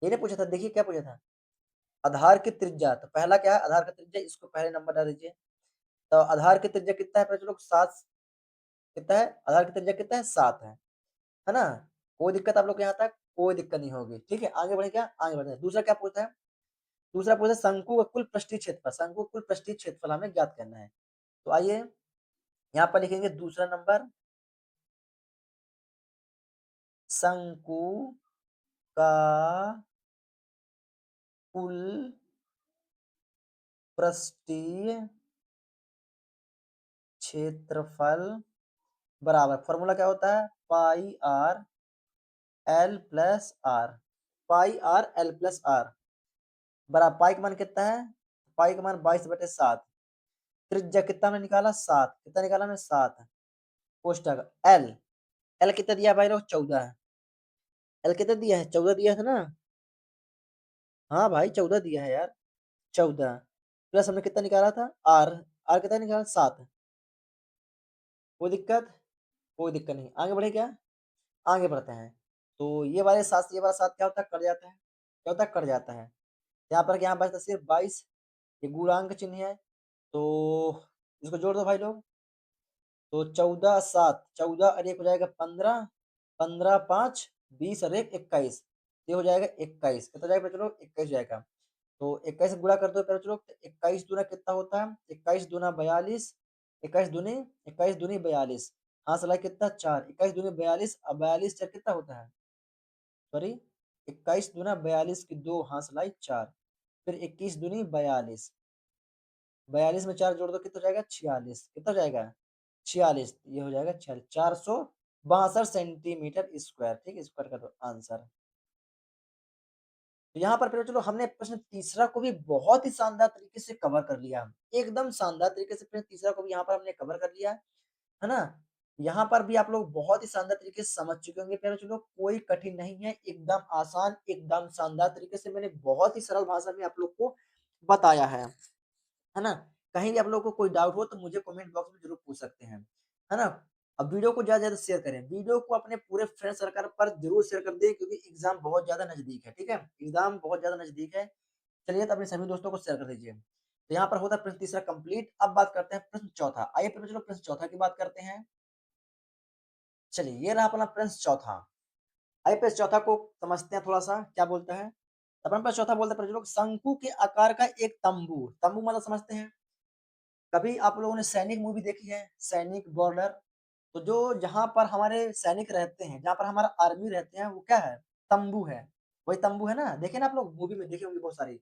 ये नहीं पूछा था, देखिए क्या पूछा था? आधार की त्रिज्या। तो पहला क्या है? आधार का त्रिज्या, इसको पहले नंबर डाल दीजिए। तो आधार की त्रिज्या कितना है? पहले चलो 7 कितना है? आधार की त्रिज्या कितना है? 7 है ना? कोई दिक्कत आप लोग को यहाँ तक? कोई दिक्कत नहीं होगी, ठीक है? आगे बढ़े क्या? आगे बढ़ते हैं। दूसरा क्या पूछता है? दूसरा पूछता है शंकु का कुल पृष्ठीय क्षेत्रफल। शंकु का कुल पृष्ठीय क्षेत्रफल हमें ज्ञात करना है। तो आइए यहाँ पर लिखेंगे दूसरा नंबर, शंकु का कुल पृष्ठीय क्षेत्रफल बराबर, फॉर्मूला क्या होता है? Pi are L plus R, pi are L plus R बराबर, पाई का मान कितना है? पाई का मान 22/7। त्रिज्या कितना हमने निकाला? 7। कितना निकाला हमने? 7। कोष्टक एल, एल कितना दिया भाई लोग? 14 है। एल कितना दिया है? 14 दिया था ना? हाँ भाई 14 दिया है यार, 14 प्लस हमने कितना निकाला था? आर, आर कितना निकाला? 7। कोई दिक्कत? कोई दिक्कत नहीं। आगे बढ़े क्या? आगे बढ़ते हैं। तो ये वाले 7 से ये वाला 7 क्या होता है? कट जाता है। क्या होता है? कट जाता है। यहाँ पर क्या बचता? सिर्फ 22। ये गुणांक चिन्ह है, तो इसको जोड़ दो भाई लोग। तो 14 7, 14 और 1 हो जाएगा 15, 15 5 20 और 1 21, ये हो जाएगा 21। कितना हो जाएगा चलो? 21 हो जाएगा। तो 21 से गुणा कर दो पहले चलो। 21 दूना कितना होता है? 21 दूना 42, 21 दूनी 21 दूनी 42, हाँ सला कितना? 4, 21 दूनी 42, अब 42 चार कितना होता है? सॉरी, 21 दूना 42 की 2, हाँ सलाई 4, फिर 21 दूनी 42, 42 में 4 जोड़ दो कितना हो जाएगा? 46। कितना हो जाएगा? 46, ये हो जाएगा 462 सेंटीमीटर स्क्वायर। ठीक है, स्क्वायर का तो आंसर। तो यहाँ पर फिर चलो हमने प्रश्न तीसरा को भी बहुत ही शानदार तरीके से कवर कर लिया। एकदम शानदार तरीके से प्रश्न तीसरा को भी यहाँ पर हमने कवर कर लिया है ना? यहाँ पर भी आप लोग बहुत ही शानदार तरीके से समझ चुके होंगे। प्यारे चलो कोई कठिन नहीं है, एकदम आसान, एकदम शानदार तरीके से मैंने बहुत ही सरल भाषा में आप लोग को बताया है ना? कहीं भी आप लोगों को कोई डाउट हो तो मुझे कमेंट बॉक्स में ज़रूर पूछ सकते हैं, है ना? अब वीडियो को ज़्यादा से ज़्यादा शेयर करें, वीडियो को अपने पूरे फ्रेंड सर्कल पर ज़रूर शेयर कर दें क्योंकि एग्ज़ाम बहुत ज़्यादा नज़दीक है, ठीक है? एग्ज़ाम बहुत ज़्यादा नज़दीक है, चलिए तो अपने सभी दोस्तों को शेयर कर दीजिए। तो यहाँ पर होता है प्रश्न तीसरा कंप्लीट, अब बात करते हैं प्रश्न चौथा। आइए फिर चलो प्रश्न चौथा की बात करते हैं। चलिए ये रहा अपना प्रश्न चौथा। आइए प्रश्न चौथा को समझते हैं थोड़ा-सा, क्या बोलता है? अपन प्रश्न चौथा बोलते हैं प्रश्न लोग शंकु के आकार का एक तंबू, तंबू मतलब समझते हैं? कभी आप लोगों ने सैनिक मूवी देखी है? सैनिक बॉर्डर, तो जो जहाँ पर हमारे सैनिक रहते हैं, जहाँ पर हमारा आर्मी रहते हैं, वो क्या है? तंबू है। वही तंबू है ना? देखे ना आप लोग मूवी में देखे होंगे बहुत सारी,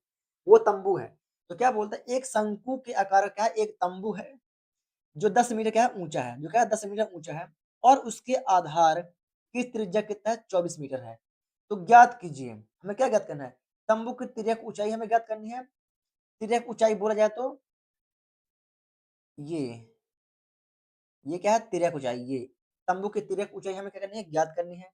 वो तंबू है। तो क्या बोलता है एक शंकु के आकार का एक तंबू है, जो 10 मीटर क्या है ऊँचा है, जो क्या है 10 मीटर ऊँचा है और उसके आधार की त्रिज्या कितना है? 24 मीटर है। तो ज्ञात कीजिए, हमें क्या ज्ञात करना है? तंबू की तिर्यक ऊँचाई हमें ज्ञात करनी है। तिर्यक ऊँचाई बोला जाए तो ये ये क्या है? तिर्यक ऊँचाई ये। तंबू की तिर्यक ऊँचाई हमें क्या करनी है? ज्ञात करनी है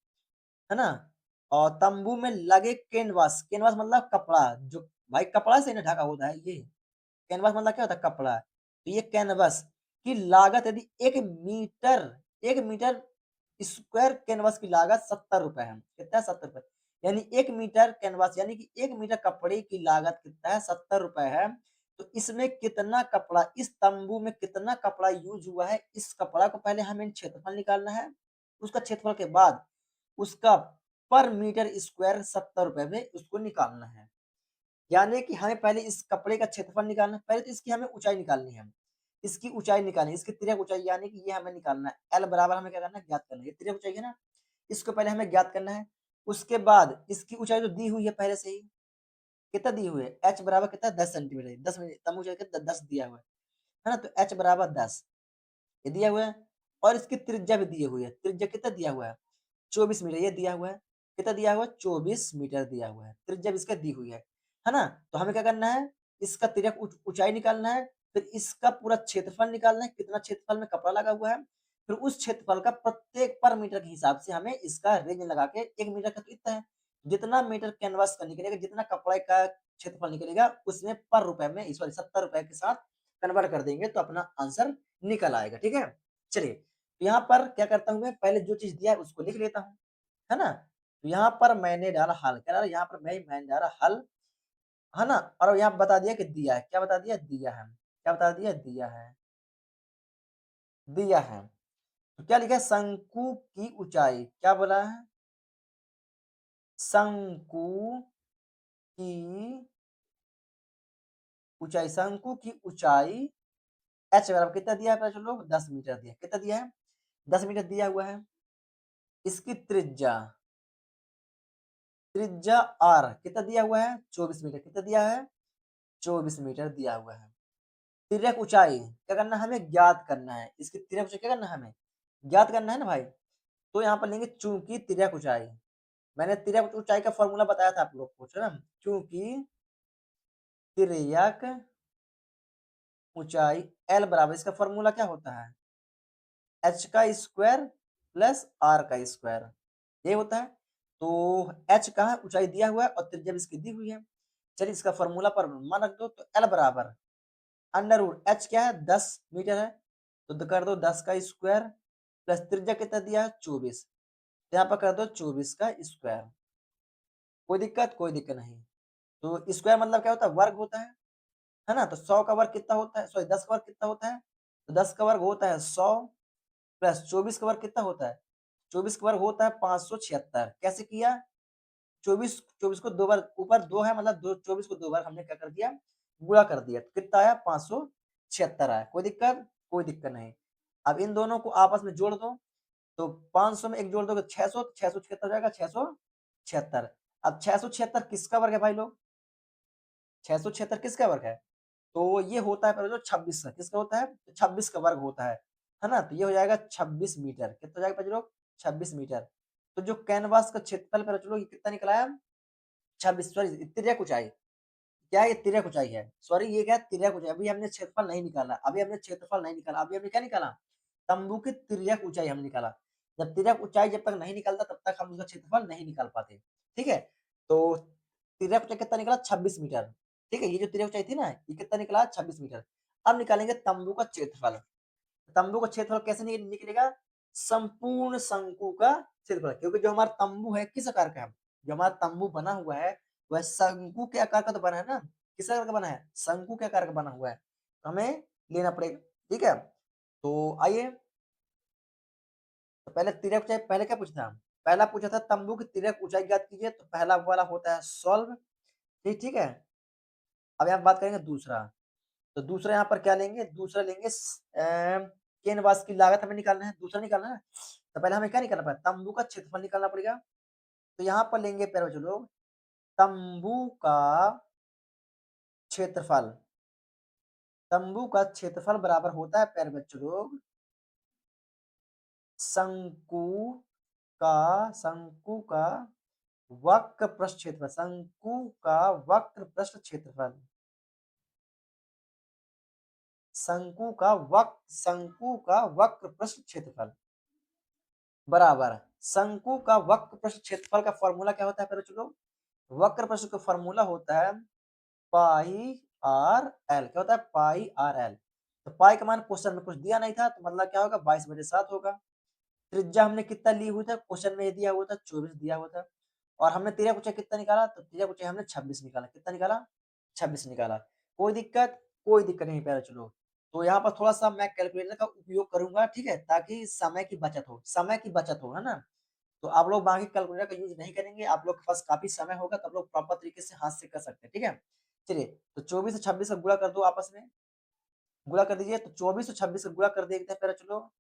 ना? और तंबू में लगे कैनवास, कैनवास मतलब कपड़ा, जो भाई कपड़ा से ना ढका होता है ये। कैनवास मतलब क्या होता है? कपड़ा। तो ये कैनवास की लागत यदि 1 मीटर स्क्वायर कैनवास की लागत ₹70 है। कितना है? ₹70। यानी 1 मीटर कैनवास यानी कि 1 मीटर कपड़े की लागत कितना है? ₹70 है। तो इसमें कितना कपड़ा, इस तंबू में कितना कपड़ा यूज़ हुआ है, इस कपड़ा को पहले हमें क्षेत्रफल निकालना है। उसका क्षेत्रफल के बाद उसका पर मीटर स्क्वायर ₹70 में उसको निकालना है। यानी कि हमें पहले इस कपड़े का क्षेत्रफल निकालना है, पहले तो इसकी हमें ऊँचाई निकालनी है। इसकी ऊँचाई निकालनी है, इसकी तिर्यक ऊँचाई यानी कि ये हमें निकालना है। L बराबर हमें क्या करना है? ज्ञात करना है। ये तिर्यक ऊँचाई है ना, इसको पहले हमें ज्ञात करना है। उसके बाद इसकी ऊँचाई तो दी हुई है पहले से ही, कितना दी हुई है? h बराबर कितना है? 10 सेंटीमीटर, 10 में तब ऊँचाई कितना 10 दिया हुआ है ना? तो h बराबर 10 ये दिया हुआ है और इसकी त्रिज्या भी दी हुई है। त्रिज्या कितना दिया हुआ है? 24 मीटर ये दिया हुआ है। कितना दिया हुआ है? 24 मीटर दिया हुआ है। त्रिज्या भी इसका दी हुई है ना? तो हमें क्या करना है? इसका तिर्यक ऊँचाई निकालना है, फिर इसका पूरा क्षेत्रफल निकालना है, कितना क्षेत्रफल में कपड़ा लगा हुआ है। फिर उस क्षेत्रफल का प्रत्येक पर मीटर के हिसाब से हमें इसका रेंज लगा के 1 मीटर का तो इतना है। जितना मीटर कैनवास का निकलेगा, जितना कपड़े का क्षेत्रफल निकलेगा, उसमें पर रुपए में सॉरी ₹70 के साथ कन्वर्ट कर देंगे तो अपना आंसर निकल आएगा, ठीक है? चलिए, तो यहाँ पर क्या करता हूँ मैं, पहले जो चीज़ दिया है उसको लिख लेता हूँ, है ना? तो यहाँ पर मैंने डाला हल, क्या डाला? यहाँ पर मैंने डाला हल, है ना? और यहाँ बता दिया कि दिया है, क्या बता दिया? दिया है। क्या बता दिया? दिया है, दिया है। तो क्या लिखा है? शंकु की ऊँचाई, क्या बोला है? शंकु की ऊँचाई, शंकु की ऊँचाई h बराबर कितना दिया है पहले चलो 10 मीटर दिया है। कितना दिया है? 10 मीटर दिया हुआ है। इसकी त्रिज्या त्रिज्या r कितना दिया हुआ है? 24 मीटर। कितना दिया है? 24 मीटर दिया हुआ है। तिर्यक ऊंचाई क्या करना है? हमें ज्ञात करना है। इसकी तिर्यक ऊंचाई क्या करना है? हमें ज्ञात करना है ना भाई। तो यहाँ पर लेंगे चूंकि तिर्यक ऊंचाई, मैंने तिर्यक ऊंचाई का फॉर्मूला बताया था आप लोग को, है ना? चूंकि तिर्यक ऊंचाई L बराबर, इसका फॉर्मूला क्या होता है? h का स्क्वायर प्लस r का स्क्वायर, ये होता है। तो h कहाँ है? ऊंचाई दिया हुआ है और त्रिज्या भी इसकी दी हुई है। चलिए इसका फॉर्मूला पर मान रख दो, तो L बराबर अंडर रूट h क्या है? 10 मीटर है, तो कर दो 10 का स्क्वायर प्लस त्रिज्या कितना दिया है? 24। यहाँ पर कर दो 24 का स्क्वायर। कोई दिक्कत? कोई दिक्कत नहीं। तो स्क्वायर मतलब क्या होता है? वर्ग होता है ना? तो 100 का वर्ग कितना होता है? सॉरी 10 का वर्ग कितना होता है? तो 10 का वर्ग होता है 100 प्लस 24 का वर्ग कितना होता है? 24 का वर्ग होता है 576। कैसे किया? 24 24 को 2 बार, ऊपर 2 है मतलब 2, 24 को 2 बार हमने क्या कर दिया? गुणा कर दिया। तो कितना आया? 576 आया। कोई दिक्कत? कोई दिक्कत नहीं। अब इन दोनों को आपस में जोड़ दो, तो 500 में 1 जोड़ दोगे 600, 676 हो जाएगा 676। अब 676 किसका वर्ग है भाई लोग? 676 किसका वर्ग है? तो ये होता है पहले तो 26 का, किसका होता है? 26 का वर्ग होता है। है ना? तो ये हो जाएगा 26 मीटर। कितना हो जाएगा बच्चे लोग? 26 मीटर। तो जो कैनवास का क्षेत्रफल पे बच्चे लोग ये कितना निकला है? 26 सॉरी तिर्यक ऊँचाई। क्या है ये? तिर्यक ऊँचाई है। सॉरी ये क्या है? तिर्यक ऊँचाई। अभी हमने क्षेत्रफल नहीं निकाला, अभी हमने क्षेत्रफल नहीं निकाला, अभी हमने क्या निकाला? तम्बू की तिर्यक ऊँचाई हमने निकाला। जब तिर्यक ऊँचाई जब तक नहीं निकलता तब तक हम उसका क्षेत्रफल नहीं निकाल पाते। ठीक है? तो तिर्यक ऊँचाई कितना निकला? 26 मीटर। ठीक है? ये जो तिर्यक ऊँचाई थी ना, ये कितना निकला? 26 मीटर। अब निकालेंगे तम्बू का क्षेत्रफल। तम्बू का क्षेत्रफल कैसे निकलेगा? संपूर्ण शंकु का क्षेत्रफल, क्योंकि जो हमारा तम्बू है किस आकार का है? जो हमारा तम्बू बना हुआ है वह शंकु के आकार का तो बना है ना? किस आकार का बना है? शंकु के आकार का बना हुआ है। तो हमें लेना पड़ेगा। ठीक है? तो आइए, तो पहले तिर्यक ऊंचाई, पहले क्या पूछा था? पहला पूछा था तम्बू की तिर्यक ऊंचाई ज्ञात कीजिए, तो पहला वाला होता है सॉल्व। ठीक है? अब यहाँ बात करेंगे दूसरा। तो दूसरा यहाँ पर क्या लेंगे? दूसरा लेंगे कैनवास की लागत हमें निकालना है, दूसरा निकालना है। तो पहले हमें क्या निकालना पड़ेगा? तम्बू का क्षेत्रफल निकालना पड़ेगा। तो यहाँ पर लेंगे प्यारे बच्चों लोग तम्बू का क्षेत्रफल। तम्बू का क्षेत्रफल बराबर होता है प्यारे बच्चों लोग शंकु शंकु का वक्र पृष्ठ क्षेत्रफल। शंकु का वक्र पृष्ठ क्षेत्रफल। शंकु का वक्र पृष्ठ क्षेत्रफल बराबर शंकु का वक्र पृष्ठ क्षेत्रफल का फॉर्मूला क्या होता है प्यारे बच्चों लोग? वक्र पृष्ठ का फॉर्मूला होता है पाई आर एल। क्या होता है? Pi R L. तो पाई का मान क्वेश्चन में कुछ दिया नहीं था, तो मतलब क्या होगा? 22/7 होगा। त्रिज्या हमने कितना ली हुई था? क्वेश्चन में दिया हुआ था 24 दिया हुआ था। और हमने तिर्यक ऊंचाई कितना निकाला? तो तिर्यक ऊंचाई हमने 26 निकाला। कितना निकाला? 26 निकाला। कोई दिक्कत? कोई दिक्कत नहीं प्यारे चलो। तो यहाँ पर थोड़ा सा मैं कैलकुलेटर का उपयोग करूंगा, ठीक है, ताकि समय की बचत हो, समय की बचत हो, है ना? तो आप लोग बाकी कैलकुलेटर का यूज नहीं करेंगे, आप लोग के पास काफी समय होगा, तो आप लोग प्रॉपर तरीके से हाथ से कर सकते हैं। ठीक है? चलिए, तो 24 और 26 का गुणा कर दो आपस में। गुणा कर दीजिए। तो 24 और 26 का गुणा कर देखते हैं पहले चलो।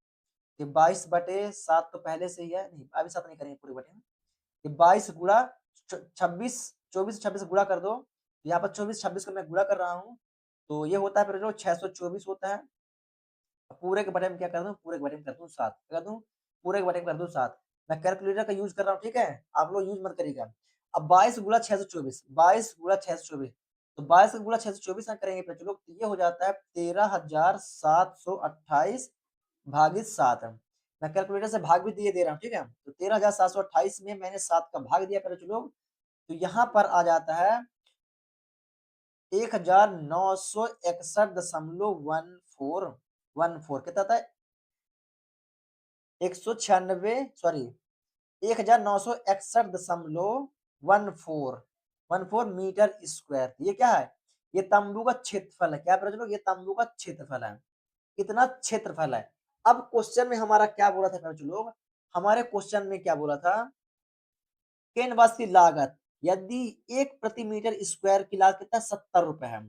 ये 22/7 तो पहले से ही है, नहीं अभी 7 नहीं करेंगे पूरे बटे में। ये 22 गुणा 26, 24 26 गुणा कर दो। यहाँ पर 24 26 को मैं गुणा कर रहा हूँ, तो ये होता है फिर जो 624 होता है। पूरे के बटे में क्या कर दूं? पूरे के बटे में कर दूं 7। कर दूं? पूरे के बटे में कर दूं 7। मैं कैलकुलेटर का यूज कर रहा हूँ, ठीक है? आप लोग यूज मत करिएगा। अब 22 गुणा 624, 22 गुणा 624, तो 22 गुणा 624 ना करेंगे बच्चों लोग, तो ये हो जाता है 13,728 भागित 7। मैं कैलकुलेटर से भाग भी दिए दे रहा हूँ, ठीक है? तो 13,728 में मैंने 7 का भाग दिया बच्चों लोग, तो यहाँ पर आ जाता है 1961.1414। कितना था? 196, सॉरी 1961.1414 मीटर स्क्वायर। ये क्या है? ये तंबू का क्षेत्रफल है। क्या पता चलो? ये तंबू का क्षेत्रफल है। कितना क्षेत्रफल है? अब क्वेश्चन में हमारा क्या बोला था बच्चों लोग? हमारे क्वेश्चन में क्या बोला था? कैनवास की लागत, यदि 1 प्रति मीटर स्क्वायर की लागत कितना? 70 रुपए है।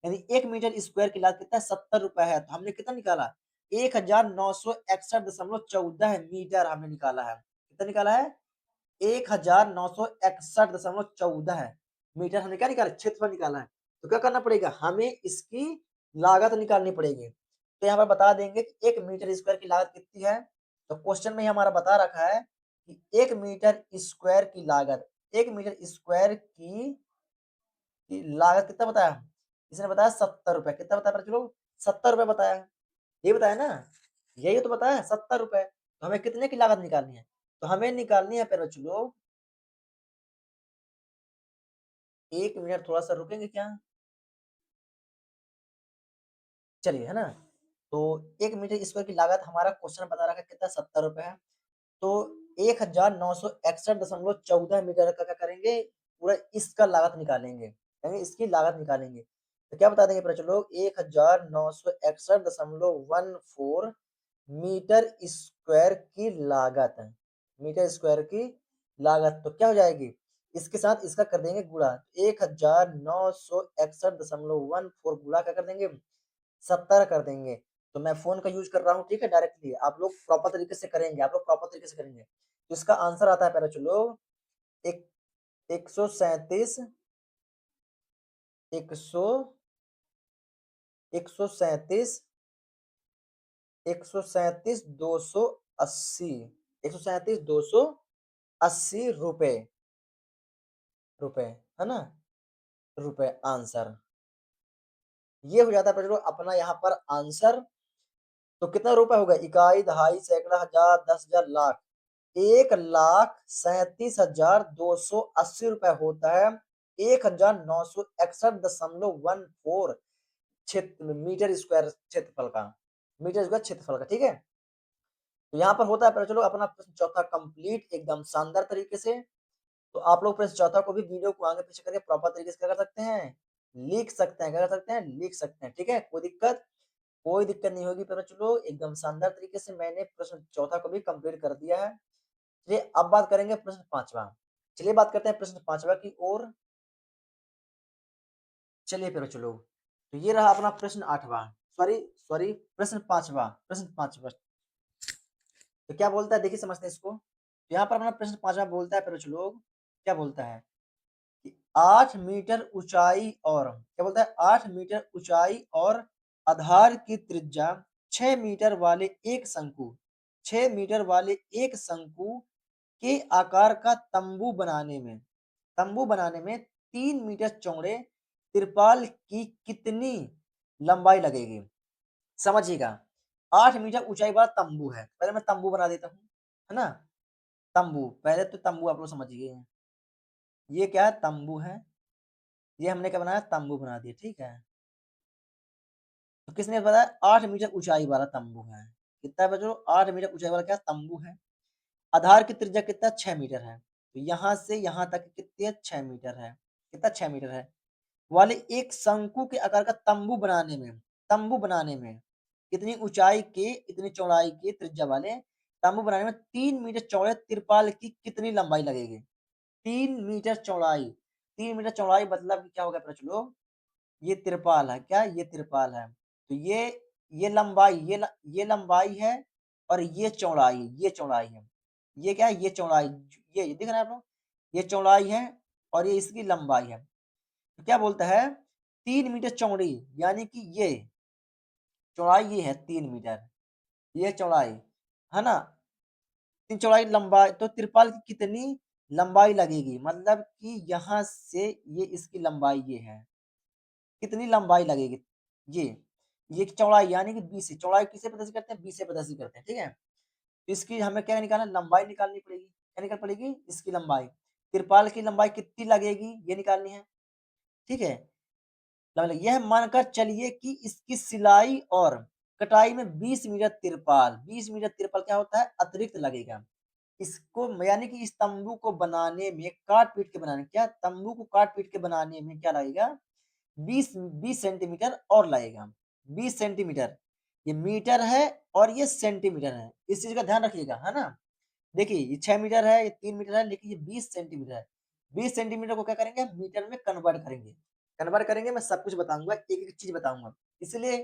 यानी 1 मीटर स्क्वायर की लागत कितना? 70 रुपए है। तो हमने कितना निकाला? 1961.14 मीटर हमने निकाला है। कितना निकाला है? 1961.14 मीटर हमने क्या निकाला? क्षेत्रफल निकाला है। तो क्या करना पड़ेगा? हमें इसकी लागत निकालनी पड़ेगी। तो यहाँ पर बता देंगे कि 1 मीटर स्क्वायर की लागत कितनी है। तो क्वेश्चन में हमारा बता रखा है कि 1 मीटर स्क्वायर की लागत, 1 मीटर स्क्वायर की लागत कितना बताया? इसने बताया 70 रुपए। कितना बताया बच्चों लोग? 70 रुपए बताया है। ये बताया ना? यही तो बताया है 70 रुपए। तो हमें कितने की लागत निकालनी है? तो हमें निकालनी है प्यारे बच्चों लोग, 1 मिनट थोड़ा सा रुकेंगे क्या? चलिए, है ना? तो 1 मीटर स्क्वायर की लागत हमारा क्वेश्चन बता रखा है कितना? 70 रुपए है। तो 1961.14 मीटर का क्या करेंगे? पूरा इसका लागत निकालेंगे, यानी इसकी लागत निकालेंगे। तो क्या बता देंगे बच्चों लोग? 1961.14 मीटर स्क्वायर की लागत है। मीटर स्क्वायर की लागत तो क्या हो जाएगी? इसके साथ इसका कर देंगे गुणा। 1961.14 गुणा क्या कर देंगे? 70 कर देंगे। तो मैं फोन का यूज कर रहा हूँ, ठीक है, डायरेक्टली आप लोग प्रॉपर तरीके से करेंगे, आप लोग प्रॉपर तरीके से करेंगे। तो इसका आंसर आता है पहले चलो एक 137, 100, 137 137,280 137,280 रुपए रुपए, है ना? रुपए आंसर। ये हो जाता है चलो अपना यहाँ पर आंसर। तो कितना रुपए हो गए? इकाई, दहाई, सैकड़ा, हजार, 10,000, लाख। 1,37,280 रुपए होता है 1,961.14 क्षेत्र मीटर स्क्वायर क्षेत्रफल का। मीटर स्क्वायर क्षेत्रफल का, ठीक है? तो यहाँ पर होता है पहले चलो अपना प्रश्न चौथा कंप्लीट एकदम शानदार तरीके से। तो आप लोग प्रश्न चौथा को भी वीडियो को आगे पीछे करके प्रॉपर तरीके से क्या कर सकते हैं? लिख सकते हैं। क्या कर सकते हैं? लिख सकते हैं। ठीक है? कोई दिक्कत नहीं होगी। पर चलो एकदम शानदार तरीके से मैंने प्रश्न चौथा को भी कंप्लीट कर दिया है। चलिए अब बात करेंगे प्रश्न पांचवा। चलिए बात करते हैं प्रश्न पांचवा की ओर। चलिए फिर चलो। तो ये रहा अपना प्रश्न आठवां। सॉरी सॉरी, प्रश्न पांचवा। प्रश्न पांचवा तो क्या बोलता है देखिए, समझते हैं इसको। तो यहाँ पर अपना प्रश्न पांचवा बोलता है फिर चलो, क्या बोलता है कि 8 मीटर ऊंचाई और क्या बोलता है? 8 मीटर ऊंचाई और आधार की त्रिज्या 6 मीटर वाले एक शंकु 6 मीटर वाले एक शंकु के आकार का तंबू बनाने में 3 मीटर चौड़े तिरपाल की कितनी लंबाई लगेगी? समझिएगा। 8 मीटर ऊंचाई वाला तंबू है। पहले मैं तंबू बना देता हूँ, है ना? तंबू, पहले तो तंबू आप लोग समझिए। ये क्या है? तंबू है। ये हमने क्या बनाया? तंबू बना दिया, ठीक है? तो किसने बताया? 8 मीटर ऊंचाई वाला तंबू है। कितना बच्चों? 8 मीटर ऊंचाई वाला क्या तंबू है। आधार की त्रिज्या कितना? 6 मीटर है। तो यहाँ से यहाँ तक कितनी है? 6 मीटर है। कितना? 6 मीटर है। वाले एक शंकु के आकार का तंबू बनाने में कितनी ऊंचाई के इतनी चौड़ाई के त्रिज्या वाले तंबू बनाने में 3 मीटर चौड़े तिरपाल की कितनी लंबाई लगेगी? 3 मीटर चौड़ाई। 3 मीटर चौड़ाई मतलब क्या हो गया प्रश्न लोग? ये तिरपाल है। क्या? ये तिरपाल है। तो ये लंबाई ये लंबाई है और ये चौड़ाई है। ये क्या है? ये चौड़ाई। ये दिख रहा है आप लोग? ये चौड़ाई है और ये इसकी लंबाई है। तो क्या बोलता है? 3 मीटर चौड़ी, यानी कि ये चौड़ाई ये है 3 मीटर, ये चौड़ाई, है ना? 3 चौड़ाई लंबाई तो तिरपाल की कितनी लंबाई लगेगी? मतलब कि यहाँ से ये इसकी लंबाई ये है। कितनी लंबाई लगेगी? ये ये चौड़ाई यानी कि 20 से चौड़ाई किसे पता से करते हैं? 20 से पता से करते हैं, ठीक है? तो इसकी हमें क्या निकालना? लंबाई निकालनी पड़ेगी। क्या निकाल पड़ेगी? इसकी लंबाई। तिरपाल की लंबाई कितनी लगेगी ये निकालनी है, ठीक है? मतलब यह मानकर चलिए कि इसकी सिलाई और कटाई में 20 मीटर तिरपाल 20 मीटर तिरपाल क्या होता है? अतिरिक्त लगेगा। इसको यानी कि इस तंबू को बनाने में काट पीट के बनाने क्या तंबू को काट पीट के बनाने में क्या लगेगा? 20 सेंटीमीटर और लगेगा। 20 सेंटीमीटर। ये मीटर है और ये सेंटीमीटर है। इस चीज का ध्यान रखिएगा, है ना? देखिए ये 6 मीटर है, ये 3 मीटर है, लेकिन ये 20 सेंटीमीटर है। 20 सेंटीमीटर को क्या करेंगे? मीटर में कन्वर्ट करेंगे। कन्वर्ट करेंगे, मैं सब कुछ बताऊंगा, एक एक चीज बताऊंगा। इसलिए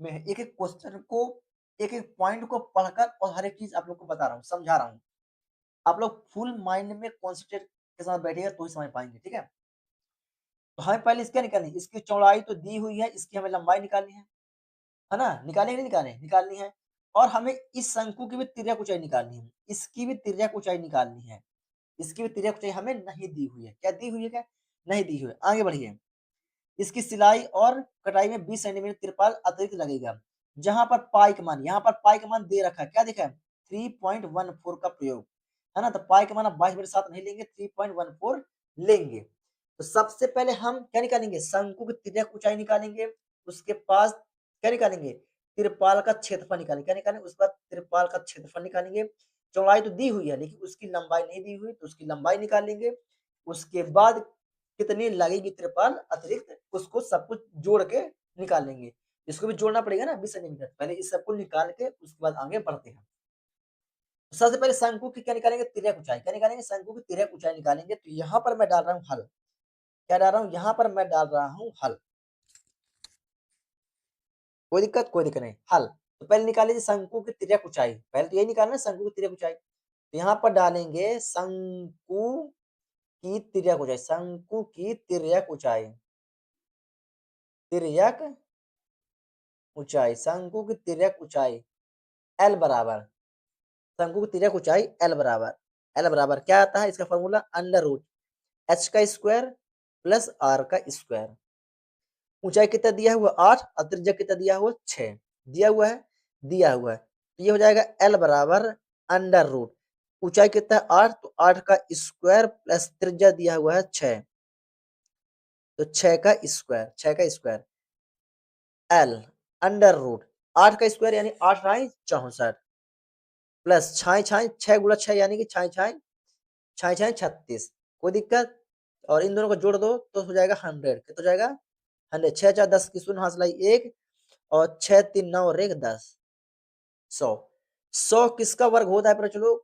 मैं एक एक क्वेश्चन को एक एक पॉइंट को पढ़कर और हर एक चीज आप लोग को बता रहा हूँ, समझा रहा हूँ। आप लोग फुल माइंड में कॉन्सेंट्रेट के साथ बैठिएगा तो ही समझ पाएंगे, ठीक है? तो हमें पहले इसक्या निकालनी है? इसकी चौड़ाई तो दी हुई है, इसकी हमें लंबाई निकालनी है ना? निकालेंगे नहीं निकालें? निकालनी है। और हमें इस शंकु की भी तिर्यक ऊंचाई निकालनी है। इसकी भी तिर्यक ऊंचाई निकालनी है। इसकी भी तिर्यक ऊंचाई हमें नहीं दी हुई है। क्या दी हुई है? क्या नहीं दी हुई है? आगे बढ़िए। इसकी सिलाई और कटाई में 20 सेंटीमीटर तिरपाल अतिरिक्त लगेगा। जहां पर पाई का मान, यहाँ पर पाई का मान दे रखा है, क्या देखा है? 3.14 का प्रयोग, है ना? तो पाई का मान आप 22/7 नहीं लेंगे, 3.14 लेंगे। तो सबसे पहले हम क्या निकालेंगे? शंकु की तिर्यक ऊंचाई निकालेंगे। उसके पास क्या निकालेंगे? तिरपाल का क्षेत्रफल निकालेंगे। क्या निकालेंगे? उसके बाद तिरपाल का क्षेत्रफल निकालेंगे। चौड़ाई तो दी हुई है लेकिन उसकी लंबाई नहीं दी हुई, तो उसकी लंबाई निकालेंगे। उसके बाद कितनी लगेगी तिरपाल अतिरिक्त, उसको सब कुछ जोड़ के निकालेंगे। इसको भी जोड़ना पड़ेगा ना 20 सेंटीमीटर। पहले इस सबको निकाल के उसके बाद आगे बढ़ते हैं। सबसे पहले शंकु की क्या निकालेंगे? तिर्यक ऊंचाई। क्या निकालेंगे? शंकु की तिर्यक ऊंचाई निकालेंगे। तो यहाँ पर मैं डाल रहा हूँ हल। क्या डाल रहा हूँ? यहाँ पर मैं डाल रहा हूँ हल। कोई दिक्कत? कोई दिक्कत नहीं। हल। तो पहले निकालिए शंकु की तिर्यक ऊंचाई। पहले तो यही निकालना है, शंकु की तिर्यक ऊंचाई। तो यहाँ पर डालेंगे शंकु की तिर्यक ऊंचाई। शंकु की तिर्यक ऊंचाई। तिर्यक ऊंचाई, शंकु की तिर्यक ऊंचाई। एल बराबर, शंकु की तिर्यक ऊंचाई एल बराबर क्या आता है इसका फॉर्मूला, अंडर रूट एच का स्क्वायर प्लस आर का स्क्वायर। ऊंचाई कितना दिया हुआ 8 और त्रिज्या कितना दिया हुआ 6 दिया हुआ है तो ये हो जाएगा एल बराबर अंडर रूट, ऊंचाई कितना है 8 तो 8 का स्क्वायर प्लस त्रिज्या दिया हुआ है 6 तो 6 का स्क्वायर एल अंडर रूट 8 का स्क्वायर यानी 8 राई 64 प्लस छाई छाई 6 गुणा 6 यानी कि छाई छाई 36, कोई दिक्कत। और इन दोनों को जोड़ दो तो हो जाएगा 100, कितना हो जाएगा 100, 6 4 10 की शून्य हाथ लाई 1 और 6 3 9 और 1 10, 100। 100 किसका वर्ग होता है प्रचलो,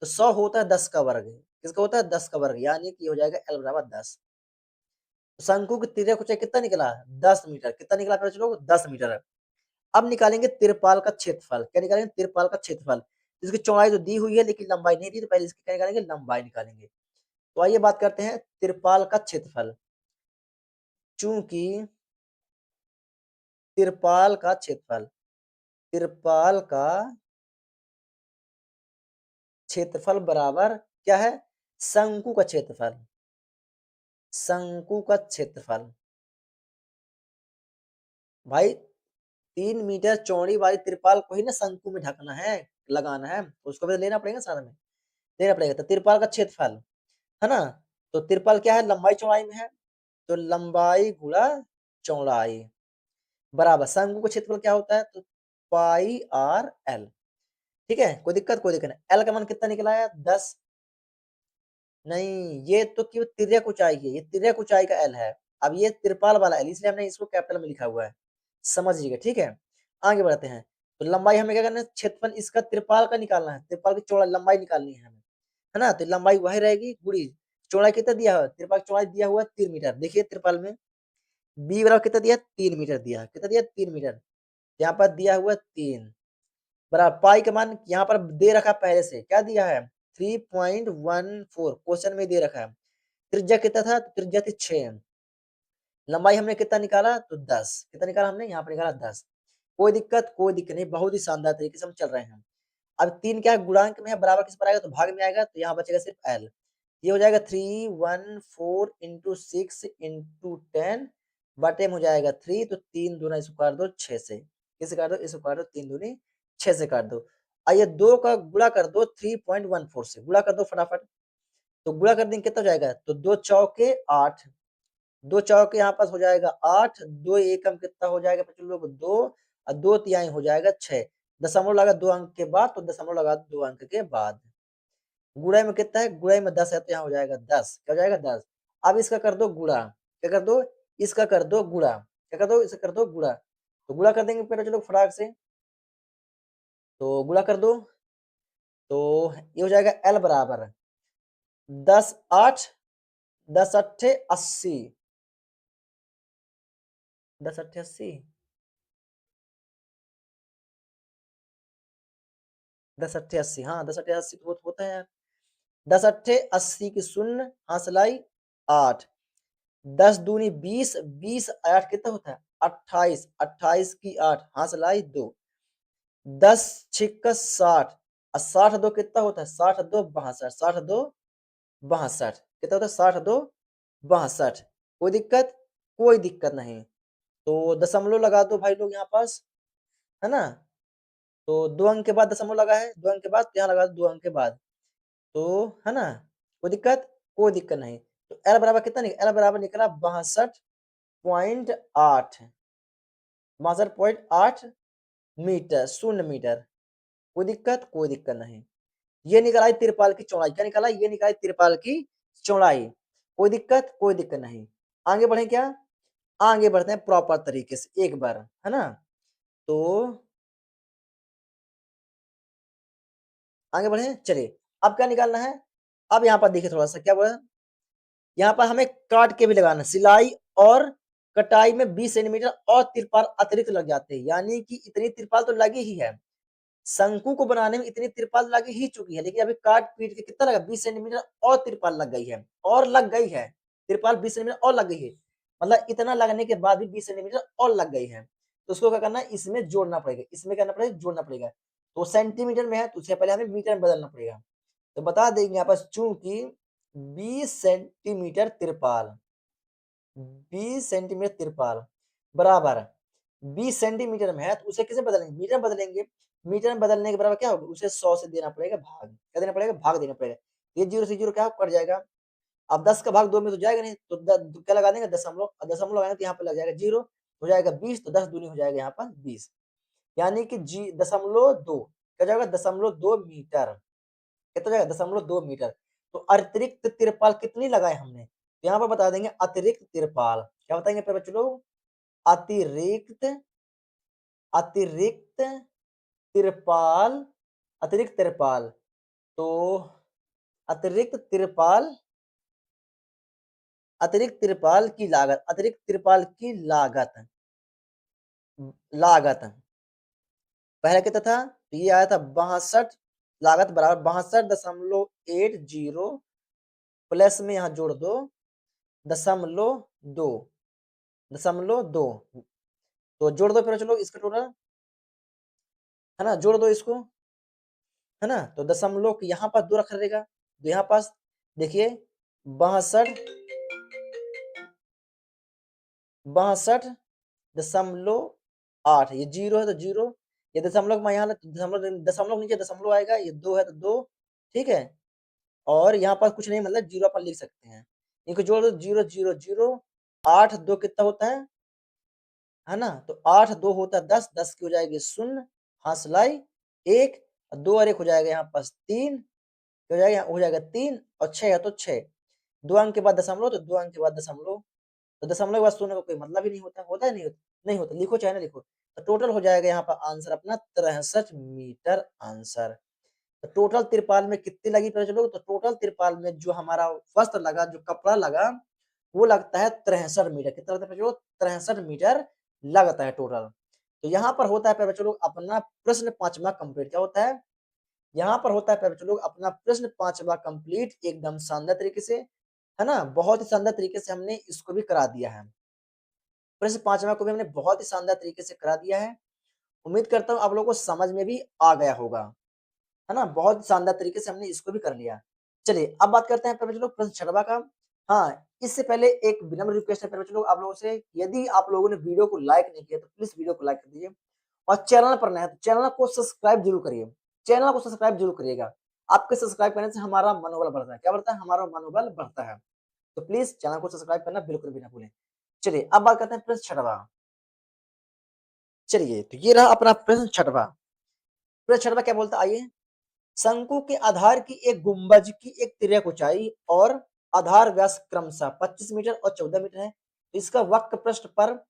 तो 100 होता है 10 का वर्ग, किसका होता है 10 का वर्ग, यानी कि हो जाएगा एल बराबर 10। शंकु की तिर्यक ऊंचाई कितना निकला 10 मीटर, कितना निकला प्रचलो 10 मीटर। अब निकालेंगे तिरपाल का क्षेत्रफल, क्या निकालेंगे तिरपाल का क्षेत्रफल, इसकी चौड़ाई तो दी हुई है लेकिन लंबाई नहीं दी, तो पहले इसकी क्या निकालेंगे लंबाई निकालेंगे। तो आइए बात करते हैं तिरपाल का क्षेत्रफल। चूंकि तिरपाल का क्षेत्रफल, तिरपाल का क्षेत्रफल बराबर क्या है, शंकु का क्षेत्रफल, शंकु का क्षेत्रफल। भाई 3 मीटर चौड़ी वाली तिरपाल को ही ना शंकु में ढकना है, लगाना है, उसको भी तो लेना पड़ेगा साथ में, लेना पड़ेगा। तो तिरपाल का क्षेत्रफल है ना, तो तिरपाल क्या है लंबाई चौड़ाई में है, तो लंबाई गुणा चौड़ाई बराबर शंकु का क्षेत्रफल क्या होता है, तो पाई आर एल। ठीक है, कोई दिक्कत नहीं। एल का मान कितना निकला है 10, नहीं ये तो केवल तिर्यक ऊंचाई है, ये तिर्यक ऊंचाई का एल है। अब ये तिरपाल वाला एल, इसलिए हमने इसको कैपिटल में लिखा हुआ है, समझिएगा। ठीक है, आगे बढ़ते हैं। तो लंबाई हमें क्या करना है, क्षेत्रफल इसका तिरपाल का निकालना है, तिरपाल की चौड़ाई लंबाई निकालनी है हमें, है ना। तो लंबाई वही रहेगी गुड़ी चौड़ाई, कितना दिया है तिरपाल चौड़ाई दिया हुआ 3 मीटर, देखिए तिरपाल में बी बराबर कितना दिया 3 मीटर दिया, कितना दिया 3 मीटर, यहाँ पर दिया हुआ 3 बराबर पाई का मान यहाँ पर दे रखा पहले से, क्या दिया है 3.14, क्वेश्चन में दे रखा है। त्रिज्या कितना था, तो त्रिज्या थी 6, लंबाई हमने कितना निकाला तो 10, कितना निकाला हमने यहाँ पर निकाला 10। कोई दिक्कत नहीं, बहुत ही शानदार तरीके से हम चल रहे हैं। अब 3 क्या है गुणांक में है, बराबर किस पर आएगा तो भाग में आएगा, तो यहाँ बचेगा सिर्फ एल। ये हो जाएगा 314 × 6 × 10 बटे में हो जाएगा 3, तो 3 दूना इसको काट दो 6 से, किसे काट दो इसको काट दो, 3 दूनी 6 से काट दो। आइए 2 का गुणा कर दो 3.14 से, गुणा कर दो फटाफट। तो गुणा कर देंगे कितना हो जाएगा, तो 2 चौके 8, 2 चौके यहाँ पास हो जाएगा 8, 2 एकम कितना हो जाएगा बच्चों लोग 2 और 2 तिहाई हो जाएगा 6, दशमलव लगा 2 अंक के बाद, तो दशमलव लगा 2 अंक के बाद। गुणा में कितना है, गुणा में 10 है तो यहाँ हो जाएगा 10, क्या हो जाएगा 10। अब इसका कर दो गुणा, क्या कर दो इसका कर दो गुणा, क्या कर दो इसका कर दो गुणा, तो गुणा कर देंगे बेटा चलो फटाक से, तो गुणा कर दो, तो ये हो जाएगा एल बराबर 10 8, 10 8 80, 10 8 80, 10 8 80, हाँ 10 8 80 तो होता है यार। 10 8 80 की शून्य हासिलाई 8, 10 दूनी 20, 20 8 कितना होता है 28, 28 की 8 हासिलाई 2, 10 छिक्का 60 और 60 दो कितना होता है 60 2 62, 60 2 62 कितना होता है 60 2 62। कोई दिक्कत नहीं। तो दशमलव लगा दो भाई लोग यहाँ पास, है ना। तो 2 अंक के बाद दशमलव लगा है, 2 अंक के बाद तो यहाँ लगा दो 2 अंक के बाद, तो है ना। कोई दिक्कत नहीं। तो एल बराबर कितना निकला, एल बराबर निकला 62.8, 62.8 मीटर, 0 मीटर। कोई दिक्कत नहीं। ये निकाला तिरपाल की चौड़ाई, क्या निकाला ये निकाला तिरपाल की चौड़ाई, कोई दिक्कत नहीं। आगे बढ़े क्या, आगे बढ़ते हैं प्रॉपर तरीके से एक बार, है ना। तो आगे बढ़े चलिए, अब क्या निकालना है, अब यहाँ पर देखिए थोड़ा सा क्या बोला, यहाँ पर हमें काट के भी लगाना, सिलाई और कटाई में 20 सेंटीमीटर और तिरपाल अतिरिक्त लग जाते हैं, यानी कि इतनी तिरपाल तो लगी ही है, शंकु को बनाने में इतनी तिरपाल लग ही चुकी है, लेकिन अभी काट पीट के कितना लगा 20 सेंटीमीटर और तिरपाल लग गई है, और लग गई है तिरपाल 20 सेंटीमीटर और लग गई है, मतलब इतना लगने के बाद भी 20 सेंटीमीटर और लग गई है। तो उसको क्या करना है, इसमें जोड़ना पड़ेगा, इसमें क्या करना पड़ेगा जोड़ना पड़ेगा। तो सेंटीमीटर में है तो उसे पहले हमें मीटर में बदलना पड़ेगा। तो बता देंगे यहाँ पर चूंकि 20 सेंटीमीटर तिरपाल 20 सेंटीमीटर तिरपाल बराबर 20 सेंटीमीटर में है तो उसे किसे बदलेंगे, मीटर में बदलेंगे। मीटर में बदलने के बराबर क्या होगा, उसे 100 से देना पड़ेगा भाग। क्या देना पड़ेगा, भाग देना पड़ेगा। ये जीरो से जीरो क्या कट जाएगा। अब 10 का भाग 2 में तो जाएगा नहीं, तो क्या लगा देंगे, दशमलव। दशमलव लगाएंगे तो यहाँ पर लग जाएगा जीरो, हो जाएगा 20, तो 10 दूनी हो जाएगा यहाँ पर 20, यानी कि जी दशमलव 2 क्या जाएगा, दशमलव 2 मीटर। कितना जाएगा, दशमलव 2 मीटर। तो अतिरिक्त तिरपाल कितनी लगाए हमने, तो यहाँ पर बता देंगे अतिरिक्त तिरपाल। क्या बताएंगे पे बच्चों लोग, अतिरिक्त अतिरिक्त तिरपाल, अतिरिक्त तिरपाल। तो अतिरिक्त तिरपाल, अतिरिक्त तिरपाल की लागत, अतिरिक्त तिरपाल की लागत, लागत पहले कितना था, तो ये आया था 62, लागत बराबर 62.80 प्लस में यहाँ जोड़ दो दशमलव दो, दशमलव दो। तो जोड़ दो फिर चलो इसका टोटल, है ना, जोड़ दो इसको, है ना। तो दशमलव के यहाँ पास 2 रखा रहेगा, तो यहाँ पास देखिए 62, 62.8, ये जीरो है तो जीरो, ये दशमलव में यहाँ दशमलव, दशमलव नीचे दशमलव आएगा, ये 2 है तो 2, ठीक है। और यहाँ पर कुछ नहीं, मतलब जीरो पर लिख सकते हैं, इनको जोड़ दो, जीरो जीरो जीरो, 8 2 कितना होता है ना। तो 8 2 होता है 10, 10 की हो जाएगी शून्य, हासलाई 1, 2 और 1 हो जाएगा यहाँ पास 3, हो जाएगा 3, और 6 है तो 6, 2 अंक के बाद दशमलव, तो 2 अंक के बाद दशमलव, तो दशमलव के बाद शून्य का कोई मतलब ही नहीं होता, होता है नहीं होता, नहीं होता, लिखो चाहे ना लिखो। तो टोटल हो जाएगा यहाँ पर आंसर अपना 63 मीटर आंसर। तो टोटल तिरपाल में कितनी लगी पता चलो, तो टोटल तिरपाल में जो हमारा वस्त्र लगा, जो कपड़ा लगा, वो लगता है 63 मीटर। कितना लगता है बच्चों, 63 मीटर लगता है टोटल। तो यहाँ पर होता है बच्चों लोग अपना प्रश्न 5वां कंप्लीट। क्या होता है, यहाँ पर होता है बच्चों लोग अपना प्रश्न 5वां कंप्लीट, एकदम शानदार तरीके से, है ना, बहुत ही शानदार तरीके से हमने इसको भी करा दिया है। प्रश्न 5वां को भी हमने बहुत ही शानदार तरीके से करा दिया है। उम्मीद करता हूँ आप लोगों को समझ में भी आ गया होगा, है ना, बहुत शानदार तरीके से हमने इसको भी कर लिया। चलिए अब बात करते हैं बच्चों लोग प्रश्न 6वां का। हाँ, इससे पहले एक विनम्र रिक्वेस्ट है बच्चों लोग आप लोगों से, यदि आप लोगों ने वीडियो को लाइक नहीं किया तो प्लीज वीडियो को लाइक कर दीजिए, और चैनल पर नया है तो चैनल को सब्सक्राइब जरूर करिए, चैनल को सब्सक्राइब जरूर करिएगा। आपके सब्सक्राइब करने से हमारा मनोबल बढ़ता है। क्या बढ़ता है, हमारा मनोबल बढ़ता है। तो प्लीज चैनल को सब्सक्राइब करना बिल्कुल भी ना भूलें। चलिए अब बात करते हैं प्रश्न 6वां। चलिए तो ये रहा अपना प्रश्न 6वां। प्रश्न 6वां क्या बोलता है, आइए। शंकु के आधार की एक गुंबज की एक तिर्यक ऊंचाई और आधार व्यास क्रमशः 25 मीटर और 14 मीटर है। तो इसका वक्र पृष्ठ पर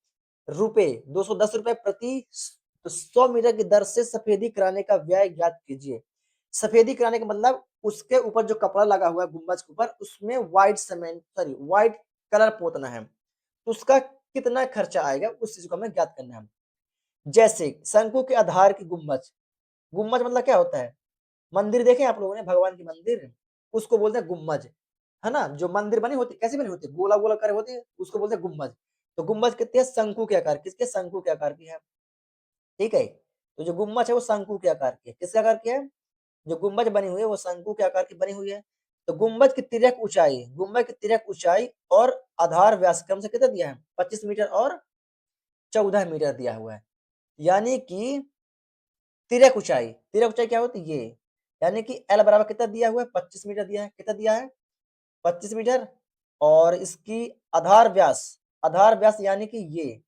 रुपए 210 रुपए प्रति 100 मीटर की दर से सफेदी कराने का व्यय ज्ञात कीजिए। सफेदी कराने का मतलब उसके ऊपर जो कपड़ा लगा हुआ है गुंबज के ऊपर, उसमें white cement, sorry white colour पोतना है, तो उसका कितना खर्चा आएगा, उस चीज को हमें ज्ञात करना है। जैसे शंकु के आधार की गुंबज, गुंबज मतलब क्या होता है, मंदिर देखे आप लोगों ने, भगवान की मंदिर, उसको बोलते हैं गुम्बज, है ना। जो मंदिर बनी होती कैसे बनी होती है, गोला गोला कर होती है, उसको बोलते हैं गुम्बज। तो गुम्बज कितने हैं, शंकु के आकार, किसके, शंकु के आकार की है, ठीक है। तो जो गुम्बज है वो शंकु के आकार की है, किसके आकार की है, जो गुम्बज बनी हुई है वो शंकु के आकार की बनी हुई है। तो गुम्बज की तिर्यक ऊंचाई, गुम्बज की तिर्यक ऊंचाई और आधार व्यास क्रम से कितना दिया है, 25 मीटर और 14 मीटर दिया हुआ है। यानी कि तिर्यक ऊंचाई, तिर्यक ऊंचाई क्या होती है ये, यानी कि एल बराबर कितना दिया हुआ है, 25 मीटर दिया है, कितना दिया है, 25 मीटर। और इसकी आधार व्यास, आधार व्यास यानी कि ये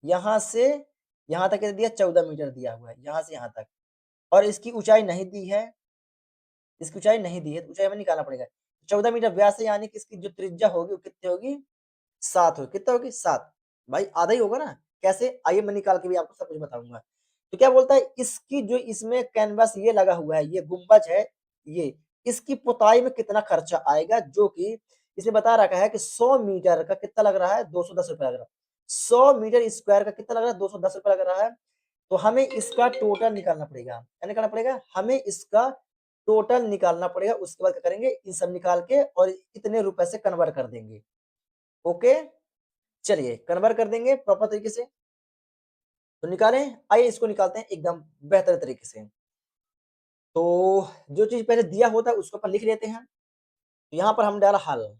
यहां से यहां तक कितना दिया, 14 मीटर दिया हुआ है, यहां से यहां तक। और इसकी ऊंचाई नहीं दी है, इसकी ऊंचाई नहीं दी है, तो ऊंचाई हमें निकालना पड़ेगा। 14 मीटर व्यास है, यानी कि इसकी जो त्रिज्या होगी वो कितनी होगी, 7 होगी। कितना होगी, 7, भाई आधा ही होगा ना। कैसे, आइए मैं निकाल के भी आपको सब कुछ बताऊंगा। तो क्या बोलता है, इसकी जो इसमें कैनवास ये लगा हुआ है, ये गुंबज है, ये इसकी पुताई में कितना खर्चा आएगा, जो कि इसने बता रखा है कि 100 मीटर का कितना लग रहा है, 210 रुपए लग रहा है। 100 मीटर स्क्वायर का कितना लग रहा है, 210 रुपए लग रहा है। तो हमें इसका टोटल निकालना पड़ेगा। क्या निकालना पड़ेगा, हमें इसका टोटल निकालना पड़ेगा। उसके बाद क्या करेंगे, इन सब निकाल के और इतने रुपए से कन्वर्ट कर देंगे। ओके, चलिए कन्वर्ट कर देंगे प्रॉपर तरीके से। तो निकालें, आइए इसको निकालते हैं एकदम बेहतर तरीके से। तो जो चीज़ पहले दिया होता है उसको अपन लिख लेते हैं। तो यहाँ पर हम डाला हल,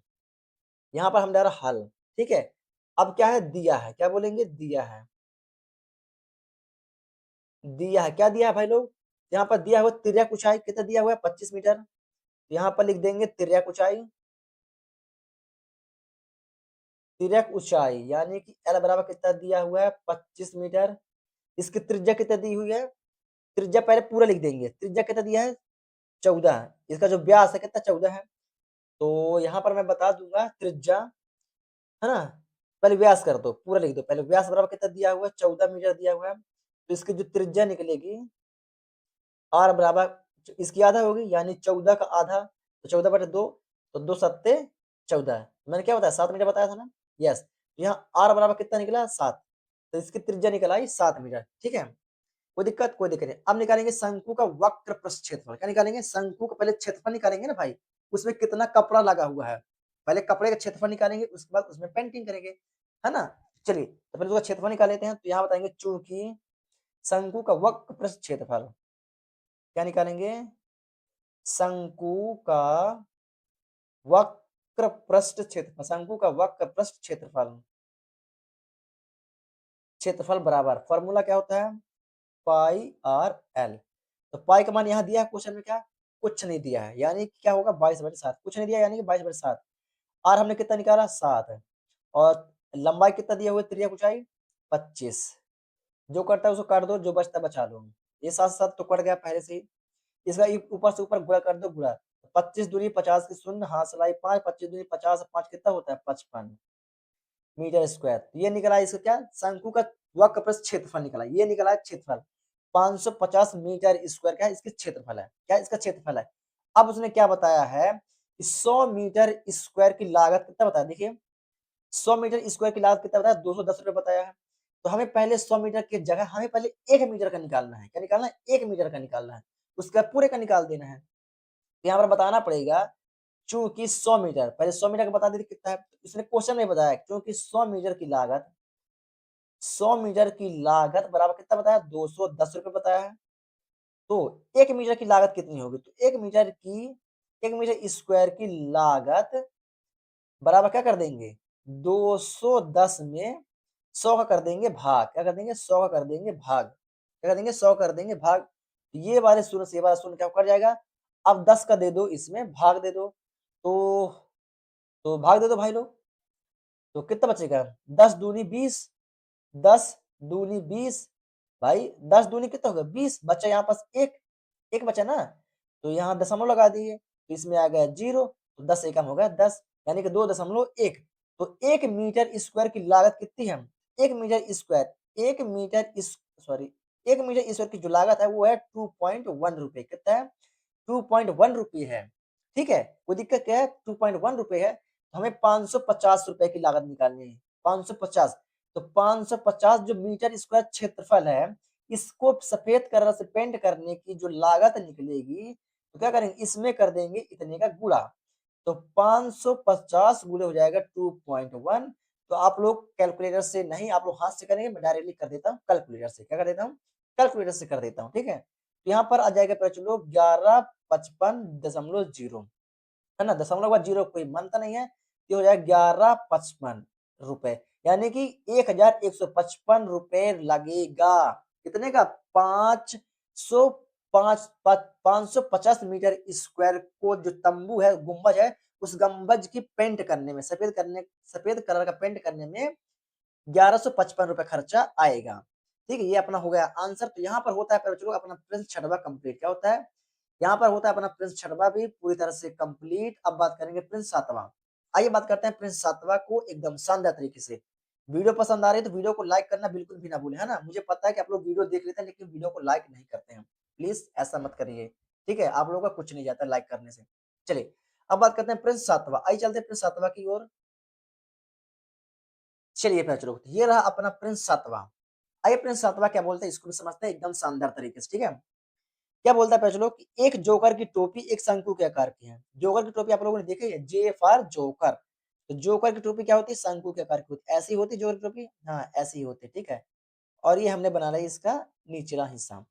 यहाँ पर हम डाला हल, ठीक है? अब क्या है दिया है, क्या बोलेंगे दिया है। दिया है, क्या दिया है भाई लोग? यहाँ पर दिया हुआ तिर्यक ऊँचाई कितना दिया हुआ है 25 मीटर। तो यहाँ पर लिख देंगे तिर्यक ऊँचाई, तिर्यक ऊँचाई यानी कि L बराबर कितना दिया हुआ है 25 मीटर। इसकी त्रिज्या कितना दी हुई है? त्रिज्या पहले पूरा लिख देंगे। त्रिज्या कितना दिया है? 14। इसका जो व्यास है कितना 14 है। तो यहाँ पर मैं बता दूँगा त्रिज्या, है ना? पहले व्यास कर दो, पूरा लिख दो। पहले व्यास बराबर कितना दिया हुआ है? 14 मीटर दिया हुआ है। तो इसकी जो त्रिज्या निकलेगी R बराबर इसकी आधा होगी यानी 14 का आधा, तो 14/2, तो 2 सत्ते 14। मैंने क्या बताया 7 मीटर बताया था ना? यस। यहाँ R बराबर कितना निकला 7, तो इसकी त्रिज्या निकल आई 7 मीटर, ठीक है? कोई दिक्कत? कोई दिक्कत नहीं। अब निकालेंगे शंकु का वक्र प्रस्थ क्षेत्रफल। क्या निकालेंगे? शंकु का पहले क्षेत्रफल निकालेंगे ना भाई, उसमें कितना कपड़ा लगा हुआ है। पहले कपड़े का क्षेत्रफल निकालेंगे, उसके बाद उसमें पेंटिंग करेंगे, है ना? चलिए, तो पहले उसका क्षेत्रफल निकाल लेते हैं। तो यहाँ बताएंगे चूंकि शंकु का वक्र प्रस्थ क्षेत्रफल, क्या निकालेंगे? शंकु का वक्र पृष्ठ क्षेत्रफल, शंकु का वक्र पृष्ठ क्षेत्रफल, क्षेत्रफल बराबर फॉर्मूला क्या होता है? Pi R L. तो पाई का मान यहाँ दिया है क्वेश्चन में, क्या कुछ नहीं दिया है, यानी क्या होगा 22/7। कुछ नहीं दिया यानी कि 22/7। आर हमने कितना निकाला 7, और लंबाई कितना दिया हुआ है त्रिज्या ऊंचाई 25। जो करता है उसको काट दो, जो बचता बचा लो। ये 7 तो कट गया पहले से ही। इसका ऊपर से ऊपर गुणा कर दो, गुणा 25 दूनी 50 की शून्य, हाथ सलाई 5, 25 दूनी 50, 5 कितना होता है 55 मीटर स्क्वायर। तो ये निकला इसका क्या? शंकु का वक्र प्रस्थ क्षेत्रफल निकला, ये निकला है क्षेत्रफल 550 मीटर स्क्वायर। क्या है इसका क्षेत्रफल है? क्या इसका क्षेत्रफल है? अब उसने क्या बताया है कि 100 मीटर स्क्वायर की लागत कितना बताया, देखिए 100 मीटर स्क्वायर की लागत कितना बताया, 210 रुपए बताया है। तो हमें पहले 100 मीटर की जगह हमें पहले 1 मीटर का निकालना है। क्या निकालना है? 1 मीटर का निकालना है, उसका पूरे का निकाल देना है। तो यहाँ पर बताना पड़ेगा चूंकि 100 मीटर, पहले 100 मीटर का बता देते कितना है। इसने क्वेश्चन में बताया क्योंकि 100 मीटर की लागत, 100 मीटर की लागत बराबर कितना बताया 210 रुपए बताया है। तो 1 मीटर की लागत कितनी होगी? तो 1 मीटर स्क्वायर की लागत बराबर क्या कर देंगे 210 में 100 का कर देंगे भाग। क्या कर देंगे? 100 का कर देंगे भाग। क्या कर देंगे? 100 कर देंगे भाग। ये वाले शून्य से ये वाला शून्य क्या कर जाएगा? अब 10 का दे दो, इसमें भाग दे दो। तो भाग दे दो भाई लोग। तो कितना बचेगा? 10 दूनी 20, 10 दूनी 20, भाई 10 दूनी कितना होगा 20, बचा यहाँ पास एक, एक बचा ना, तो यहाँ दशमलव लगा दिए, तो इसमें आ गया 0, तो 10 एकम हो गया 10, यानी कि 2.1। तो 1 मीटर स्क्वायर की लागत कितनी है? 1 metre square, 1 metre sorry 1 metre square की जो लागत है वो है 2.1 रुपए। कितना है? 2.1 रुपए है, ठीक है? कोई दिक्कत क्या है? 2.1 रुपए है। तो हमें 550 रुपए की लागत निकालनी है, 550। तो 550 जो मीटर स्क्वायर क्षेत्रफल है, इसको सफेद कलर से पेंट करने की जो लागत निकलेगी, तो क्या करेंगे इसमें कर देंगे इतने का गुणा। तो 550 गुणे हो जाएगा 2.1। तो आप लोग कैलकुलेटर से नहीं, आप लोग हाथ से करेंगे, मैं डायरेक्टली कर देता हूँ कैलकुलेटर से। क्या कर देता हूँ? कैलकुलेटर से कर देता हूँ, ठीक है? तो यहाँ पर आ जाएगा बच्चों 1155.0, है ना? दशमलव के बाद जीरो कोई मानता नहीं है, ये हो जाएगा 1155 रुपए, यानी कि 1155 रुपए लगेगा। कितने का? 550 मीटर स्क्वायर को जो तंबू है, गुंबज है, उस गुंबज की पेंट करने में, सफेद कलर का पेंट करने में 1155 रुपए खर्चा आएगा। ठीक है, ये अपना हो गया आंसर। तो यहाँ पर होता है बच्चों अपना प्रिंस छठवा कंप्लीट। क्या होता है? यहाँ पर होता है अपना प्रिंस छठवा भी पूरी तरह से कंप्लीट। अब बात करेंगे प्रिंस सातवां। आइए बात करते हैं प्रिंस सातवां को एकदम शानदार तरीके से। वीडियो पसंद आ रही है तो वीडियो को लाइक करना बिल्कुल भी ना भूलें, है ना? मुझे पता है कि आप लोग वीडियो देख लेते हैं लेकिन वीडियो को लाइक नहीं करते हैं। प्लीज ऐसा मत करिए, ठीक है? आप लोगों का कुछ नहीं जाता लाइक करने से। चलिए अब बात करते हैं प्रिंस सातवां। आइए चलते हैं प्रिंस सातवां की ओर। चलिए बच्चों, ये रहा अपना प्रिंस सातवां। आइए प्रिंस सातवां क्या बोलते हैं इसको भी समझते हैं एकदम शानदार तरीके से, ठीक है? क्या बोलता है बच्चों कि एक जोकर की टोपी एक शंकु के आकार की है। जोकर की टोपी आप लोगों ने देखी है, जे फॉर जोकर। तो जोकर की टोपी क्या होती है? शंकु के आकार की होती है। ऐसी होती है जोकर की टोपी, हाँ ऐसी होती है, ठीक है? और ये हमने बना ली इसका निचला हिस्सा।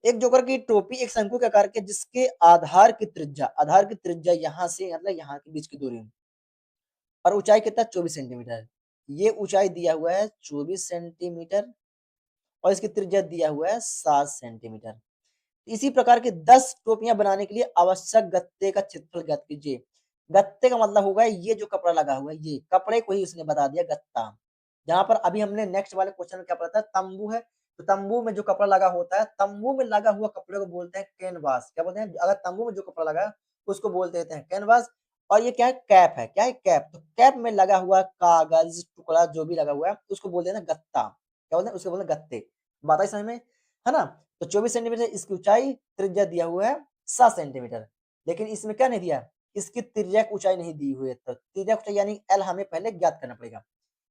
एक जोकर की टोपी एक शंकु के आकार के जिसके आधार की त्रिज्या यहाँ से मतलब यहाँ के बीच की दूरी और ऊंचाई कितना 24 सेंटीमीटर। ये ऊंचाई दिया हुआ है 24 सेंटीमीटर और इसकी त्रिज्या दिया हुआ है 7 सेंटीमीटर। इसी प्रकार की 10 टोपियां बनाने के लिए आवश्यक गत्ते का क्षेत्रफल ज्ञात कीजिए। गत्ते का मतलब होगा ये जो कपड़ा लगा हुआ है, ये कपड़े को ही उसने बता दिया गत्ता। जहां पर अभी हमने नेक्स्ट वाले क्वेश्चन में क्या पढ़ा था, तंबू है, तो तंबू में जो कपड़ा लगा होता है, तंबू में लगा हुआ कपड़े को बोलते हैं कैनवास। क्या बोलते हैं, अगर तंबू में जो कपड़ा लगा है उसको बोलते हैं कैनवास। और ये क्या है, कैप है। क्या है, कैप। तो कैप में लगा हुआ कागज टुकड़ा जो भी लगा हुआ है उसको बोलते हैं ना गत्ता। क्या बोलते हैं, उसको बोलते हैं गत्ते। बात आई समझ में, है ना। तो 24 सेंटीमीटर इसकी ऊंचाई, त्रिज्या दिया हुआ है 7 सेंटीमीटर। लेकिन इसमें क्या नहीं दिया, इसकी त्रिज्या ऊंचाई नहीं दी हुई है। तो त्रिज्या ऊंचाई यानी एल हमें पहले ज्ञात करना पड़ेगा।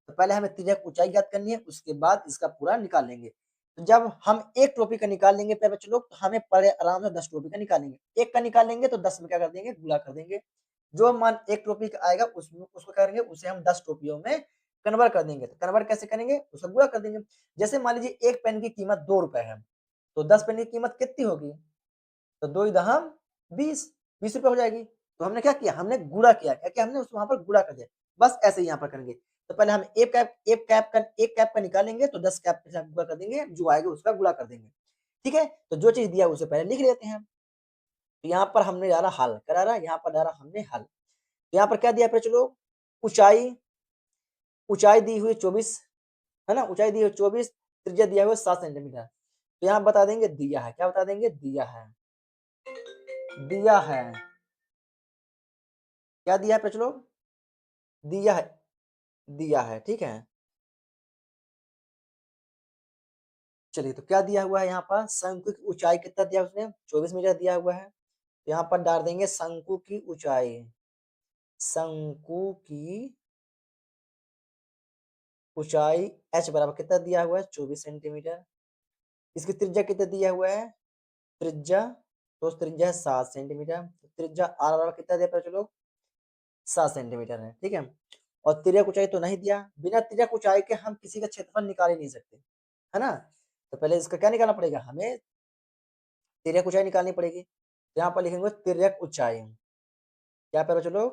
तो पहले हमें त्रिज्या ऊंचाई ज्ञात करनी है, उसके बाद इसका पूरा निकाल लेंगे। तो जब हम एक टोपी का निकाल लेंगे प्यारे बच्चों लोग, तो हमें पड़े आराम से 10 टोपी का निकालेंगे। एक का निकालेंगे तो 10 में क्या कर देंगे, गुणा कर देंगे। जो मान एक टोपी का आएगा उसमें उसको करेंगे, उसे हम 10 टोपियों में कन्वर्ट कर देंगे। तो कन्वर्ट कैसे करेंगे, उसका गुणा कर देंगे। जैसे मान लीजिए एक पेन की कीमत 2 रुपए है, तो 10 पेन की कीमत कितनी होगी, तो 2 दहम 20, 20 रुपए हो जाएगी। तो हमने क्या किया, हमने गुणा किया। क्या किया हमने, उस वहां पर गुणा कर दिया। बस ऐसे ही यहाँ पर करेंगे। तो पहले हम एक कैप का निकालेंगे तो 10 कैप के साथ गुणा कर देंगे, जो आएगा उसका गुणा कर देंगे। ठीक है, तो जो चीज दिया उसे पहले लिख लेते हैं। तो यहाँ पर हमने डाला हल, करा यहाँ पर डाला हमने हल। तो यहाँ पर क्या दिया, चलो ऊंचाई, ऊंचाई दी हुई 24, है ना, ऊंचाई दी हुई 24, त्रिज्या दिया हुआ 7 सेंटीमीटर। तो यहाँ बता देंगे दिया है। क्या बता देंगे, दिया है, दिया है। क्या दिया है चलो, दिया है, दिया है। ठीक है, चलिए। तो क्या दिया हुआ है यहाँ पर, शंकु की ऊंचाई कितना दिया उसने, 24 मीटर दिया हुआ है। तो यहाँ पर डाल देंगे शंकु की ऊंचाई, शंकु की ऊंचाई h बराबर कितना दिया हुआ है, 24 सेंटीमीटर। इसकी त्रिज्या कितना दिया हुआ है, त्रिज्या, तो त्रिज्या है 7 सेंटीमीटर। तो त्रिज्या r बराबर कितना दिया चलो, 7 सेंटीमीटर है। ठीक है, और तिर्यक ऊंचाई तो नहीं दिया। बिना तिर्यक ऊंचाई के हम किसी का क्षेत्रफल निकाल ही नहीं सकते, है ना। तो पहले इसका क्या निकालना पड़ेगा, हमें तिर्यक ऊंचाई निकालनी पड़ेगी। तो यहाँ पर लिखेंगे तिर्यक ऊंचाई। क्या पे चलो,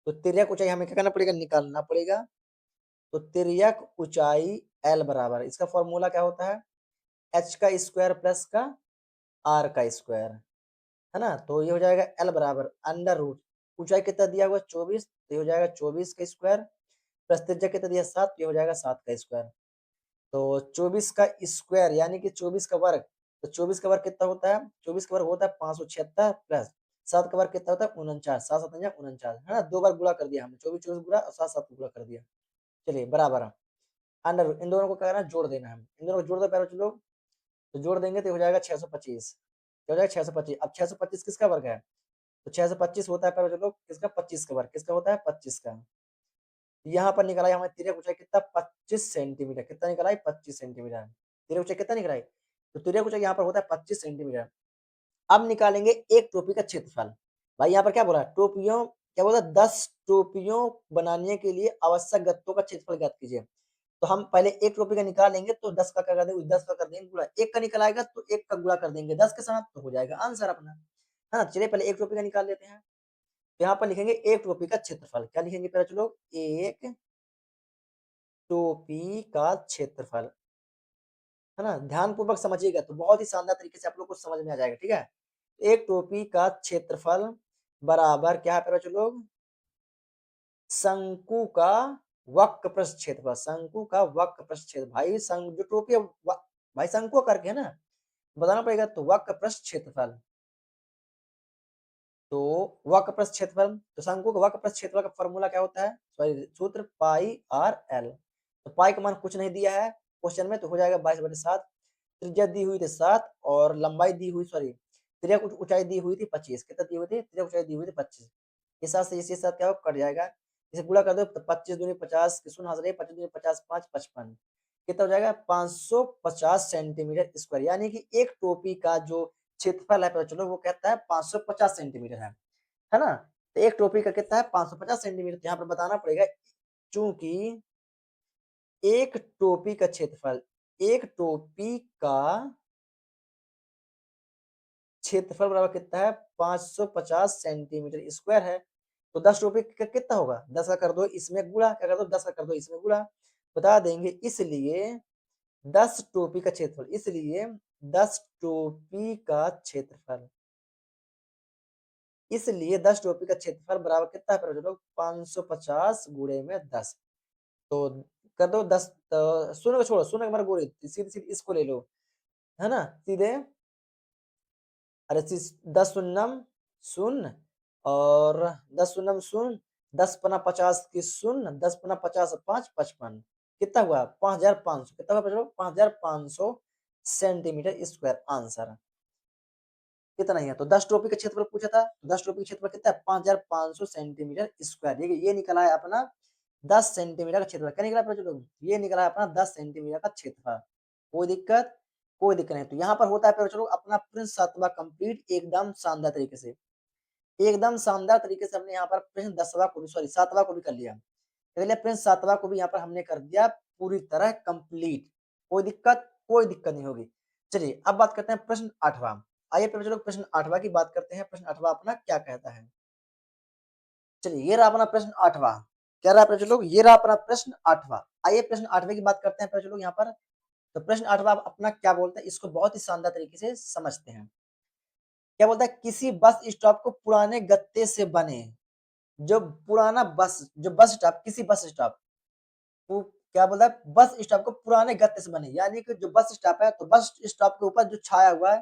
तो तिर्यक ऊंचाई हमें क्या करना पड़ेगा, निकालना पड़ेगा। तो तिर्यक ऊंचाई एल बराबर, इसका फॉर्मूला क्या होता है, एच का स्क्वायर प्लस का आर का स्क्वायर, है ना। तो ये हो जाएगा एल बराबर अंडर रूट, ऊंचाई कितना दिया हुआ 24, तो ये हो जाएगा 24 का स्क्वायर प्लस त्रिज्या कितना दिया 7, ये हो जाएगा 7 का स्क्वायर। तो 24 का स्क्वायर यानी कि 24 का वर्ग, तो 24 का वर्ग कितना होता है, 24 का वर्ग होता है 576 प्लस 7 का वर्ग कितना होता है 49, 7 7 49, है ना। दो बार गुणा कर दिया हमने, 24 24 गुणा और 7 7 गुणा कर दिया। चलिए बराबर है अंडर, इन दोनों को क्या करना है, जोड़ देना है। इन दोनों को जोड़ दो पहले चलो, तो जोड़ देंगे तो हो जाएगा 625। क्या हो जाएगा 625। अब 625 किसका वर्ग है, तो 625 होता है पहले चलो किसका, 25 का वर्ग, किसका होता है 25 का। यहाँ पर निकला है हमारे तिर्यक ऊंचाई कितना, 25 सेंटीमीटर। कितना निकला है, 25 सेंटीमीटर। तिर्यक ऊंचाई कितना निकला है, तो तिर्यक ऊंचाई यहाँ पर होता है 25 सेंटीमीटर। अब निकालेंगे एक टोपी का क्षेत्रफल। भाई यहाँ पर क्या बोला, टोपियों, क्या बोला, 10 टोपियों बनाने के लिए आवश्यक गत्तों का क्षेत्रफल ज्ञात कीजिए। तो हम पहले एक टोपी का निकालेंगे तो 10 का क्या कर देंगे, 10 का कर देंगे गुणा, एक का निकल आएगा तो एक का गुणा कर देंगे 10 के साथ, तो हो जाएगा आंसर अपना, है ना। चलिए पहले एक टोपी का निकाल लेते हैं। तो यहाँ पर लिखेंगे एक टोपी का क्षेत्रफल। क्या लिखेंगे पहले चलो, एक टोपी का क्षेत्रफल, है ना। ध्यानपूर्वक समझिएगा तो बहुत ही शानदार तरीके से आप लोग को समझ में आ जाएगा। ठीक है, एक टोपी का क्षेत्रफल बराबर क्या है पहले चलो, शंकु का वक्र प्रस्थ क्षेत्रफल, शंकु का वक्र प्रस्थ क्षेत्र। भाई जो टोपी है भाई शंकु करके है ना, बताना पड़ेगा। तो वक्र प्रस्थ क्षेत्रफल, तो वक्र प्रस्थ क्षेत्रफल, तो शंकु का वक्र प्रस्थ क्षेत्रफल का फॉर्मूला क्या होता है, सॉरी सूत्र पाई आर एल। तो पाई का मान कुछ नहीं दिया है क्वेश्चन में, तो हो जाएगा 22/7। त्रिज्या दी हुई थी 7 और लंबाई दी हुई, सॉरी त्रिज्या ऊंचाई दी हुई थी 25। कितना दी हुई थी, त्रिज्या ऊंचाई दी हुई थी 25। इस साथ से इसी साथ क्या हो, कट जाएगा। इसे गुणा कर दो तो 25 दूनी 50, किसुन हंस रहे, 25 दूनी 50, 5 55, कितना हो जाएगा 550 सेंटीमीटर स्क्वायर। यानी कि एक टोपी का जो क्षेत्रफल है, चलो वो कहता है 550 सेंटीमीटर है ना। तो एक टोपी का कितना है 550 सेंटीमीटर। यहाँ पर बताना पड़ेगा, चूंकि एक टोपी का क्षेत्रफल, एक टोपी का क्षेत्रफल बराबर कितना है 550 सेंटीमीटर स्क्वायर है। तो 10 टोपी का कितना होगा 10 का कर दो इसमें गुणा, क्या कर दो 10 का कर दो इसमें गुणा, बता देंगे। इसलिए 10 टोपी का क्षेत्रफल, इसलिए 10 टोपी का क्षेत्रफल, इसलिए 10 टोपी का क्षेत्रफल बराबर कितना है लोग 550 गुणे में 10। तो कर दो 10, शून्य को छोड़ो, शून्य मत बोलो, सीधे सीधे इसको ले लो, है ना, सीधे। अरे 10 शून्यम शून्य और 10 शून्यम शून्य, 10 पना 50 की शून्य, 10 पना 50 5 55, कितना हुआ 5500, कितना हुआ 5500 सेंटीमीटर स्क्वायर आंसर। कितना ही है तो 10 टोपी का क्षेत्रफल पूछा था, 10 टोपी का क्षेत्रफल कितना है 5500 सेंटीमीटर स्क्वायर। ये निकला है अपना 10 सेंटीमीटर का क्षेत्रफल। क्या निकला लोग, ये निकला है अपना 10 सेंटीमीटर का क्षेत्रफल। कोई दिक्कत, कोई दिक्कत नहीं। तो यहाँ पर होता है चलो अपना प्रश्न 7वां कंप्लीट एकदम शानदार तरीके से, एकदम शानदार तरीके से हमने यहाँ पर प्रश्न 10वां को भी, सॉरी 7वां को भी कर लिया। प्रश्न 7वां को भी यहाँ पर हमने कर दिया पूरी तरह कंप्लीट, कोई दिक्कत, कोई दिक्कत नहीं होगी। चलिए अब बात करते हैं प्रश्न 8वां। आइए चलो प्रश्न 8वां की बात करते हैं। प्रश्न 8वां अपना क्या कहता है, चलिए ये रहा अपना प्रश्न 8वां। क्या रहा प्रश्न, ये रहा अपना प्रश्न 8वां। आइए प्रश्न 8वें की बात करते हैं प्रश्न यहाँ पर। तो प्रश्न 8वां अपना क्या बोलता है, इसको बहुत ही शानदार तरीके से समझते हैं। क्या बोलता है, किसी बस स्टॉप को पुराने गत्ते से बने, जो पुराना बस, जो बस स्टॉप, किसी बस स्टॉप को क्या बोलता है, बस स्टॉप को पुराने गत्ते से बने, यानी कि जो बस स्टॉप है तो बस स्टॉप के ऊपर जो छाया हुआ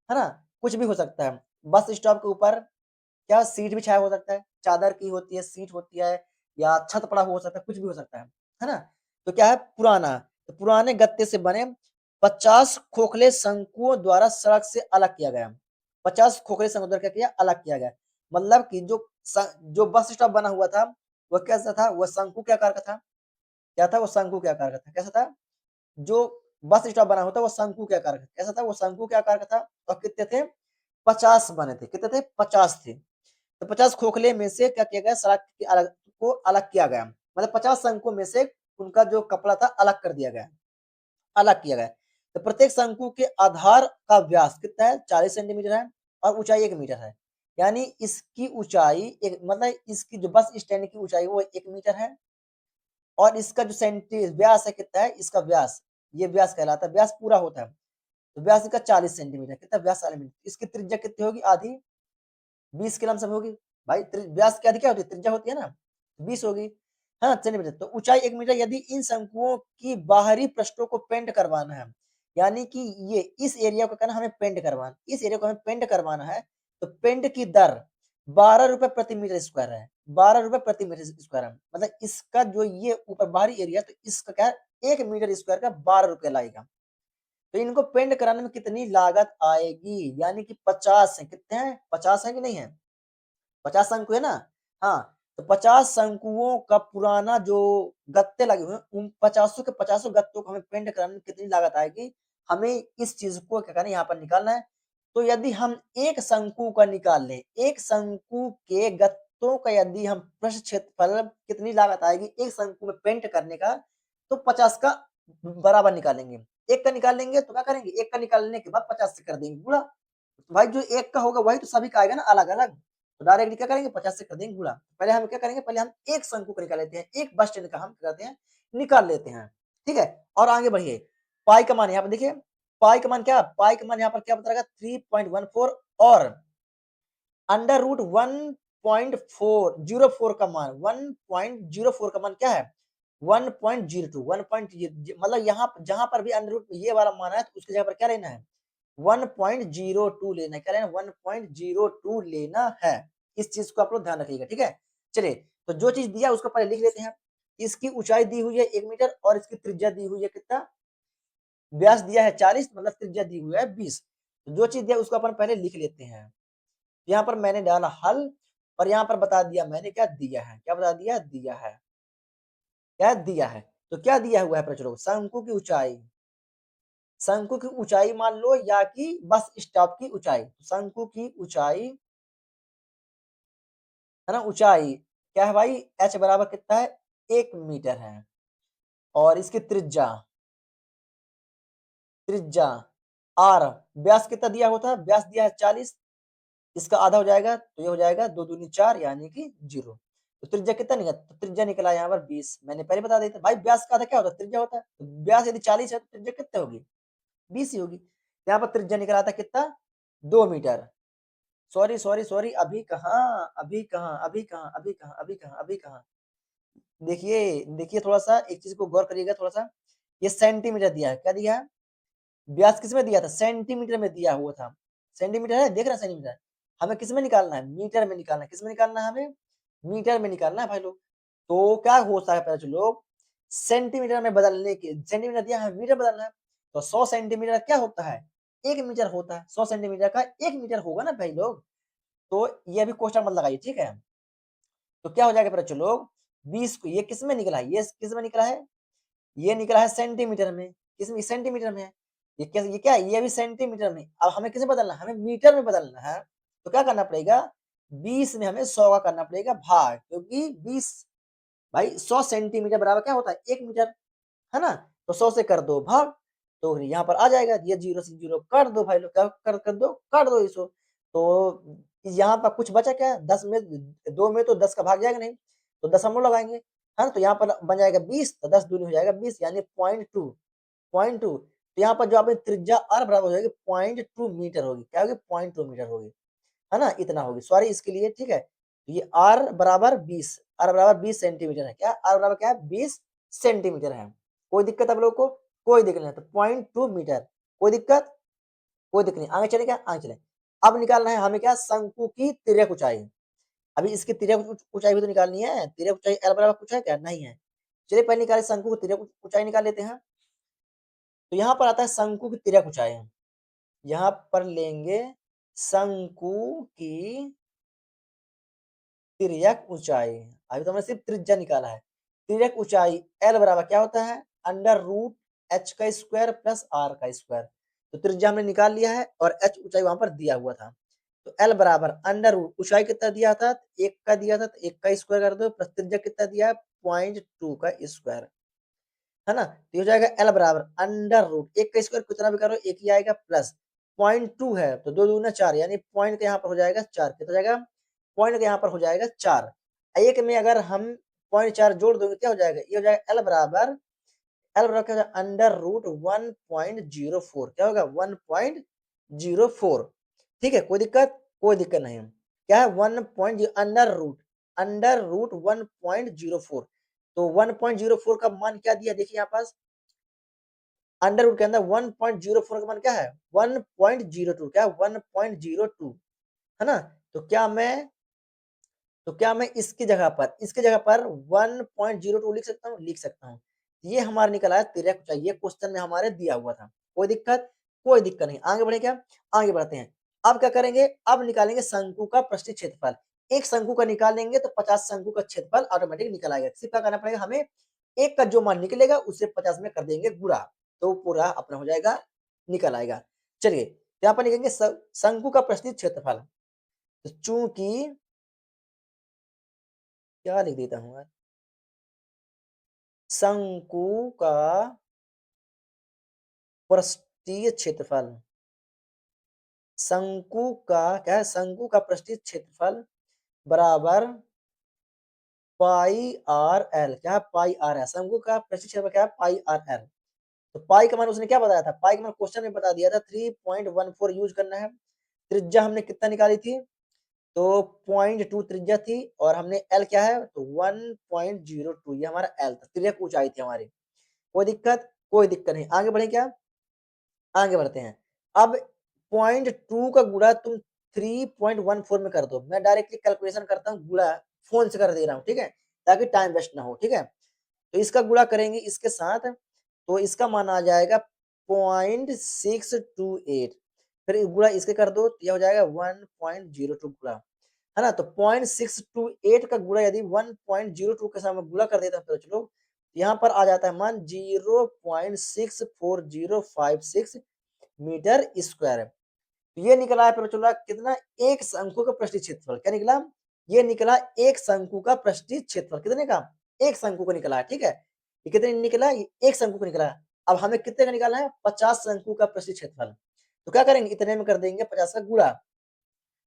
है ना, कुछ भी हो सकता है। बस स्टॉप के ऊपर क्या सीट भी छाया हो सकता है, चादर की होती है, सीट होती है, या छत पड़ा हो सकता है, कुछ भी हो सकता है ना। तो क्या है पुराना, तो पुराने गत्ते से बने 50 खोखले शंकुओं द्वारा सड़क से अलग किया गया। 50 खोखले शंकुओं द्वारा क्या किया, अलग किया गया। मतलब कि जो बस स्टॉप बना हुआ था वह कैसा था, वह शंकु के आकार का था। क्या था, वो शंकु के आकार का था। कैसा था, जो बस स्टॉप बना हुआ था वो शंकु के आकार का, कैसा था, वो शंकु के आकार का था। और कितने थे 50 बने थे, कितने थे 50 थे। तो 50 खोखले में से क्या किया गया, सड़क के अलग को अलग किया गया, मतलब 50 शंकुओं में से उनका जो कपड़ा था अलग कर दिया गया, अलग किया गया। तो प्रत्येक शंकु के आधार का व्यास कितना है 40 सेंटीमीटर है और ऊंचाई 1 मीटर है। यानी इसकी ऊंचाई एक, मतलब इसकी जो बस स्टैंड की ऊंचाई वो 1 मीटर है, और इसका जो व्यास है कितना है, इसका व्यास, ये व्यास कहलाता है, व्यास पूरा होता है। तो व्यास इसका 40 सेंटीमीटर, कितना व्यास 40 सेंटीमीटर, इसकी त्रिज्या कितनी होगी, आधी 20 के लमसम होगी। भाई व्यास की आधी क्या होती है, त्रिज्या होती है ना, 20 होगी, हाँ सेंटीमीटर। तो ऊंचाई 1 मीटर। यदि इन शंकुओं की बाहरी पृष्ठों को पेंट करवाना है, यानी कि ये इस एरिया को कहना हमें पेंट करवाना, इस एरिया को हमें पेंट करवाना है, तो पेंट की दर 12 रुपए प्रति मीटर स्क्वायर है, 12 रुपए प्रति मीटर स्क्वायर है। मतलब इसका जो ये ऊपर बाहरी एरिया, तो इसका क्या है 1 मीटर स्क्वायर का 12 रुपए लगेगा। तो इनको पेंट कराने में कितनी लागत आएगी, यानी कि 50 है, कितने हैं 50 है कि नहीं है, 50 शंकु है ना। हाँ, तो 50 शंकुओं का पुराना जो गत्ते लगे हुए हैं, उन 50 के 50 गत्तों को हमें पेंट कराने में कितनी लागत आएगी, हमें इस चीज को क्या करना है यहाँ पर निकालना है। तो यदि हम एक शंकु का निकाल लें, एक शंकु के गत्तों का यदि हम पृष्ठ क्षेत्रफल कितनी लागत आएगी एक शंकु में पेंट करने का, तो 50 का बराबर निकालेंगे। एक का निकाल लेंगे तो क्या करेंगे, एक का निकालने के बाद 50 से कर देंगे गुणा। तो भाई जो एक का होगा वही तो सभी का आएगा ना अलग अलग, तो डायरेक्टली क्या करेंगे 50 से कर देंगे गुणा। पहले हम क्या करेंगे, पहले हम एक शंकु को निकाल लेते हैं, एक बस स्टैंड का हम क्या करते हैं निकाल लेते हैं, ठीक है। और आगे बढ़िए, पाई का मान यहाँ पर देखिए, पाई का मान क्या, पाई का मान यहाँ पर क्या बताएगा 3.14, और अंडर रूट 1.404 का मान, 1.04 का मान क्या है 1.02, 1.0, मतलब यहाँ जहां पर भी अंडर रूट ये वाला मान है तो उसकी जगह पर क्या लेना है 1.02 लेना है, क्या लेना 1.02 लेना है। इस चीज को आप लोग ध्यान रखिएगा, ठीक है। चलिए, तो जो चीज दिया उसको पहले लिख लेते हैं। इसकी ऊंचाई दी हुई है 1 मीटर और इसकी त्रिज्या दी हुई है कितना, व्यास दिया है 40, मतलब त्रिज्या दी हुई है 20। तो जो चीज दिया उसको अपन पहले लिख लेते हैं। यहाँ पर मैंने डाला हल, और यहाँ पर बता दिया मैंने क्या दिया है, क्या बता दिया, दिया है, क्या दिया है। तो क्या दिया हुआ है प्रचलो, शंकु की ऊंचाई, शंकु की ऊंचाई मान लो, या कि बस स्टॉप की ऊंचाई। शंकु की ऊंचाई है ना, ऊंचाई क्या है भाई, h बराबर कितना है 1 मीटर है, और इसकी त्रिज्या, त्रिज्या आर व्यास कितना दिया होता है, व्यास दिया है 40, इसका आधा हो जाएगा तो ये हो जाएगा 2 दूनी 4 यानी कि 0। तो त्रिज्या कितना निकला, तो त्रिज्या निकला यहाँ पर 20। मैंने पहले बता दिया था भाई, व्यास का आधा क्या होता है, त्रिज्या होता है। तो व्यास यदि 40 है तो त्रिज्या कितनी होगी, 20 ही होगी। यहाँ पर त्रिज्या निकला था कितना, 2 मीटर। सॉरी सॉरी सॉरी, अभी कहाँ, अभी कहाँ, अभी कहाँ, अभी कहाँ, अभी कहाँ, अभी कहाँ। देखिए देखिए, थोड़ा सा एक चीज को गौर करिएगा थोड़ा सा। ये सेंटीमीटर दिया है, क्या दिया है, व्यास किस में दिया था, सेंटीमीटर में दिया हुआ था। सेंटीमीटर है, देख रहे हैं सेंटीमीटर। हमें किस में निकालना है, मीटर में निकालना है। किस में निकालना है हमें, मीटर में निकालना है भाई लोग। तो क्या होता है पहले लोग, सेंटीमीटर में बदलने के, सेंटीमीटर दिया है मीटर बदलना है। तो 100 सेंटीमीटर क्या होता है, 1 मीटर होता है। 100 सेंटीमीटर का 1 मीटर होगा ना भाई लोग। तो ये अभी क्वेश्चन मत लगाइए, ठीक है। तो क्या हो जाएगा पहले लोग, 20 को, ये किस में निकला है, ये किस में निकला है, ये निकला है सेंटीमीटर में। किसमें, सेंटीमीटर में है। ये क्या, ये क्या है, ये भी सेंटीमीटर में। अब हमें किसे बदलना है, हमें मीटर में बदलना है। तो क्या करना पड़ेगा, 20 में हमें 100 का करना पड़ेगा भाग, क्योंकि 20 भाई 100 सेंटीमीटर बराबर क्या होता है, 1 मीटर, है ना। तो 100 से कर दो भाग, तो यहाँ पर आ जाएगा, ये 0 से 0 कर दो भाई लोग, कर दो, कर दो इसको। तो यहाँ पर कुछ बचा क्या, 10 में 2 में तो 10 का भाग जाएगा नहीं, तो दशमलव लगाएंगे, है ना। तो यहाँ पर बन जाएगा 20, तो 10 दूनी हो जाएगा 20 यानी 0.2, 0.2। तो यहाँ पर जो आपने त्रिज्या r बराबर हो जाएगी 0.2 मीटर होगी, क्या होगी, 0.2 मीटर होगी, है ना, इतना होगी। सॉरी इसके लिए, ठीक है। तो ये r बराबर 20, r बराबर 20 सेंटीमीटर है, क्या r बराबर क्या है, 20 सेंटीमीटर है। कोई दिक्कत आप लोग को, कोई दिक्कत नहीं, तो 0.2 मीटर, कोई दिक्कत, कोई दिक्कत नहीं। आगे चले क्या, आगे चले। अब निकालना है हमें क्या, शंकु की तिर्यक ऊंचाई। अभी इसकी तिर्यक ऊंचाई भी तो निकालनी है, तिर्यक ऊंचाई l बराबर कुछ है क्या, नहीं है। चलिए पहले निकाले, शंकु की तिर्यक ऊंचाई निकाल लेते हैं। तो यहाँ पर आता है शंकु की तिर्यक ऊंचाई। यहाँ पर लेंगे शंकु की तिर्यक ऊंचाई। अभी तो हमने सिर्फ त्रिज्या निकाला है। तिर्यक ऊंचाई L बराबर क्या होता है, अंडर रूट h का स्क्वायर प्लस r का स्क्वायर। तो त्रिज्या हमने निकाल लिया है और h ऊंचाई वहां पर दिया हुआ था। तो L बराबर अंडर रूट, ऊंचाई कितना दिया था, 1 का दिया था, तो 1 का स्क्वायर कर दो, प्लस त्रिज्या कितना दिया है, 0.2 का स्क्वायर, है ना। तो ये हो जाएगा L बराबर अंडर रूट, 1 का स्क्वायर कितना भी करो 1 ही आएगा, प्लस 0.2 है तो 2 दूना 4, यानी पॉइंट का यहाँ पर हो जाएगा 4, कितना हो जाएगा, पॉइंट का यहाँ पर हो जाएगा 4। एक में अगर हम 0.4 जोड़ दोगे क्या हो जाएगा, ये हो जाएगा L बराबर क्या हो जाएगा, अंडर रूट 1.04, क्या होगा 1.04। ठीक है, कोई दिक्कत नहीं है। क्या है, 1. Under root 1.04। तो 1.04 का मान क्या दिया, देखिए यहाँ पास अंडर रूट के अंदर 1.04 का मान क्या है, 1.02, क्या 1.02, है ना। तो क्या मैं इसकी जगह पर 1.02 लिख सकता हूँ, लिख सकता हूँ। ये हमारा निकला है तिर्यक ऊंचाई, ये क्वेश्चन में हमारे दिया हुआ था। कोई दिक्कत नहीं, आगे बढ़े क्या, आगे बढ़ते हैं। अब क्या करेंगे, अब निकालेंगे शंकु का पृष्ठीय क्षेत्रफल। एक शंकु का निकालेंगे तो 50 शंकु का क्षेत्रफल ऑटोमेटिक निकल आएगा। सिर्फ क्या करना पड़ेगा हमें, एक का जो मान निकलेगा उसे 50 में कर देंगे गुणा, तो पूरा अपना हो जाएगा, निकल आएगा। चलिए यहाँ पर लिखेंगे शंकु का पृष्ठीय क्षेत्रफल। तो चूंकि, क्या लिख देता हूँ यार, शंकु का पृष्ठीय क्षेत्रफल, शंकु का क्या है, शंकु का पृष्ठीय क्षेत्रफल बराबर पाई आर एल, क्या है, पाई आर एल। शंकु का पृष्ठीय क्षेत्रफल क्या है, पाई आर एल। तो पाई का मान उसने क्या बताया था, पाई का मान क्वेश्चन में बता दिया था, 3.14 यूज करना है। त्रिज्या हमने कितना निकाली थी, तो 0.2 त्रिज्या थी, और हमने एल क्या है, तो 1.02, ये हमारा एल था, तिर्यक ऊंचाई थी हमारी। कोई दिक्कत नहीं, आगे बढ़े क्या, आगे बढ़ते हैं। अब 0.2 का गुणा तुम 3.14 में कर दो। मैं डायरेक्टली कैलकुलेशन करता हूँ, गुणा फोन से कर दे रहा हूँ, ठीक है, ताकि टाइम वेस्ट ना हो, ठीक है। तो इसका गुणा करेंगे इसके साथ, तो इसका मान आ जाएगा 0.628। फिर गुणा इसके कर दो, तो यह हो जाएगा 1.02 गुणा, है ना। तो 0.628 का गुणा यदि 1.02 के साथ में गुणा कर देता है तो चलो, यहाँ पर आ जाता है मान 0.64056 मीटर स्क्वायर है। तो ये निकला है चलो कितना, एक शंकु का पृष्ठीय क्षेत्रफल, क्या निकला, ये निकला एक शंकु का पृष्ठीय क्षेत्रफल, कितने का, एक शंकु का निकला है, ठीक है। ये कितने निकला, एक शंकु का निकला है। अब हमें कितने का निकालना है, 50 शंकु का पृष्ठीय क्षेत्रफल। तो क्या करेंगे, इतने में कर देंगे 50 का गुणा। तो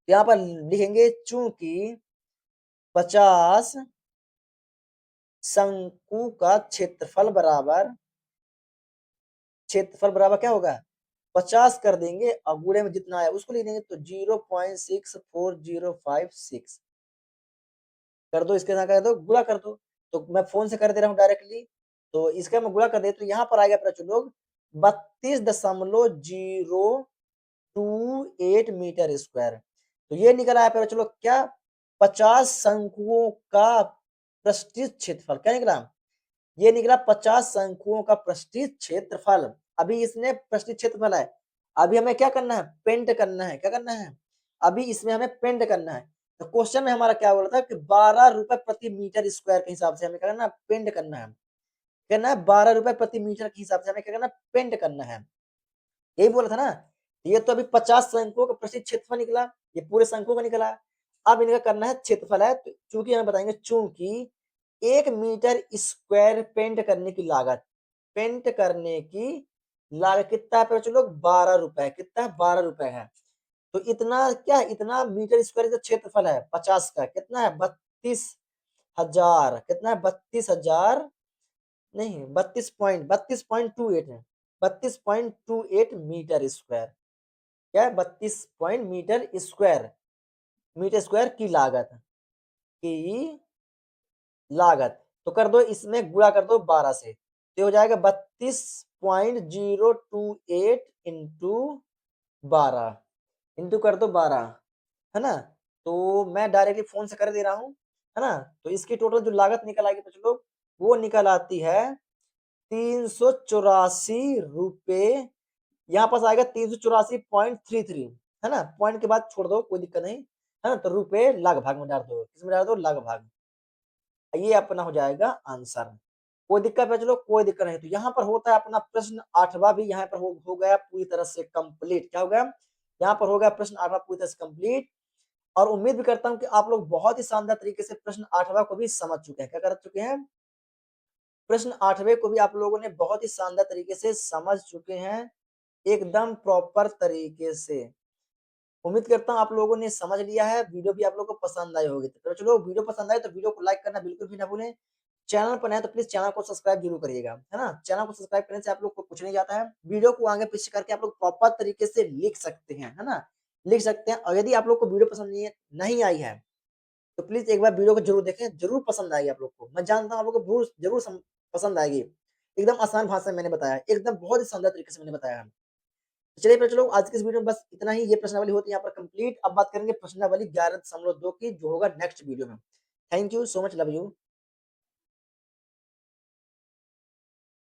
यहाँ पर लिखेंगे चूंकि 50 शंकु का क्षेत्रफल बराबर क्या होगा, 50 कर देंगे और गुणे में जितना आया उसको लिख देंगे, तो 0.6405 कर दो, इसके साथ कर दो, गुणा कर दो। तो मैं फोन से कर दे रहा हूँ डायरेक्टली, तो इसका मैं गुणा कर दे तो यहाँ पर आएगा बच्चों लोग 32.028 मीटर स्क्वायर। तो ये निकल आया बच्चों लोग क्या, 50 शंकुओं का प्रस्थित क्षेत्रफल। क्या निकला, ये निकला 50 शंकुओं का प्रस्थित क्षेत्रफल। अभी इसने प्रस्थित क्षेत्रफल है, अभी हमें क्या करना है, पेंट करना है। क्या करना है, अभी इसमें हमें पेंट करना है। तो क्वेश्चन में हमारा क्या बोला था कि 12 रुपए प्रति मीटर स्क्वायर के हिसाब से हमें क्या करना है, पेंट करना है। करना है 12 रुपए प्रति मीटर के हिसाब से हमें क्या करना है, पेंट करना है। यही बोला था ना। ये तो अभी 50 शंकुओं का प्रसिद्ध क्षेत्रफल निकला, ये पूरे शंकुओं का निकला। अब इनका करना है क्षेत्रफल है, तो चूंकि हमें बताएंगे चूंकि 1 मीटर स्क्वायर पेंट करने की लागत कितना है बच्चों लोग, 12 रुपए। कितना है, 12 रुपए है। तो इतना क्या है, इतना मीटर स्क्वायर का क्षेत्रफल है 50 का, कितना है, 32,000। कितना है, 32,000 नहीं, 32.28 है, 32.28 मीटर स्क्वायर। क्या है, 32 पॉइंट मीटर स्क्वायर की लागत। तो कर दो, इसमें गुणा कर दो 12 से, तो हो जाएगा 32.028 इंटू 12, इंटू कर दो 12, है ना। तो मैं डायरेक्टली फोन से कर दे रहा हूँ, है ना। तो इसकी टोटल जो लागत निकल आएगी बच्चों लोग, वो निकल आती है 384 रुपए। यहाँ पास आएगा 384.33, है ना। पॉइंट के बाद छोड़ दो, कोई दिक्कत नहीं, है ना। तो रुपए लगभग में डाल दो, किसमें डाल दो, लगभग। ये अपना हो जाएगा आंसर। कोई दिक्कत है, चलो कोई दिक्कत नहीं। तो यहाँ पर होता है अपना प्रश्न 8वां भी यहाँ पर हो गया पूरी तरह से कंप्लीट। क्या हो गया, यहाँ पर हो गया प्रश्न 8वां पूरी तरह से कंप्लीट। और उम्मीद भी करता हूँ कि आप लोग बहुत ही शानदार तरीके से प्रश्न 8वां को भी समझ चुके हैं। क्या कर चुके हैं, प्रश्न 8वें को भी आप लोगों ने बहुत ही शानदार तरीके से समझ चुके हैं, एकदम प्रॉपर तरीके से। उम्मीद करता हूँ आप लोगों ने समझ लिया है, वीडियो भी आप लोगों को पसंद आई होगी। तो चलो, वीडियो पसंद आए तो वीडियो को लाइक करना बिल्कुल भी ना भूलें। चैनल पर नए तो प्लीज चैनल को सब्सक्राइब जरूर करिएगा, है ना। चैनल को सब्सक्राइब करने से आप लोग को कुछ नहीं जाता है, वीडियो को आगे पीछे करके आप लोग प्रॉपर तरीके से लिख सकते हैं, है ना, लिख सकते हैं। और यदि आप लोग को वीडियो पसंद नहीं आई है, तो प्लीज एक बार वीडियो को जरूर देखें, जरूर पसंद आएगी आप लोग को। मैं जानता हूँ आप लोग को जरूर पसंद आएगी। एकदम आसान भाषा में मैंने बताया, एकदम बहुत ही शानदार तरीके से मैंने बताया है। चलिए फिर, चलो आज की इस वीडियो में बस इतना ही। ये प्रश्नावली होती है यहाँ पर कंप्लीट। अब बात करेंगे प्रश्नावली 11.2 की, जो होगा नेक्स्ट वीडियो में। Thank you so much, love you.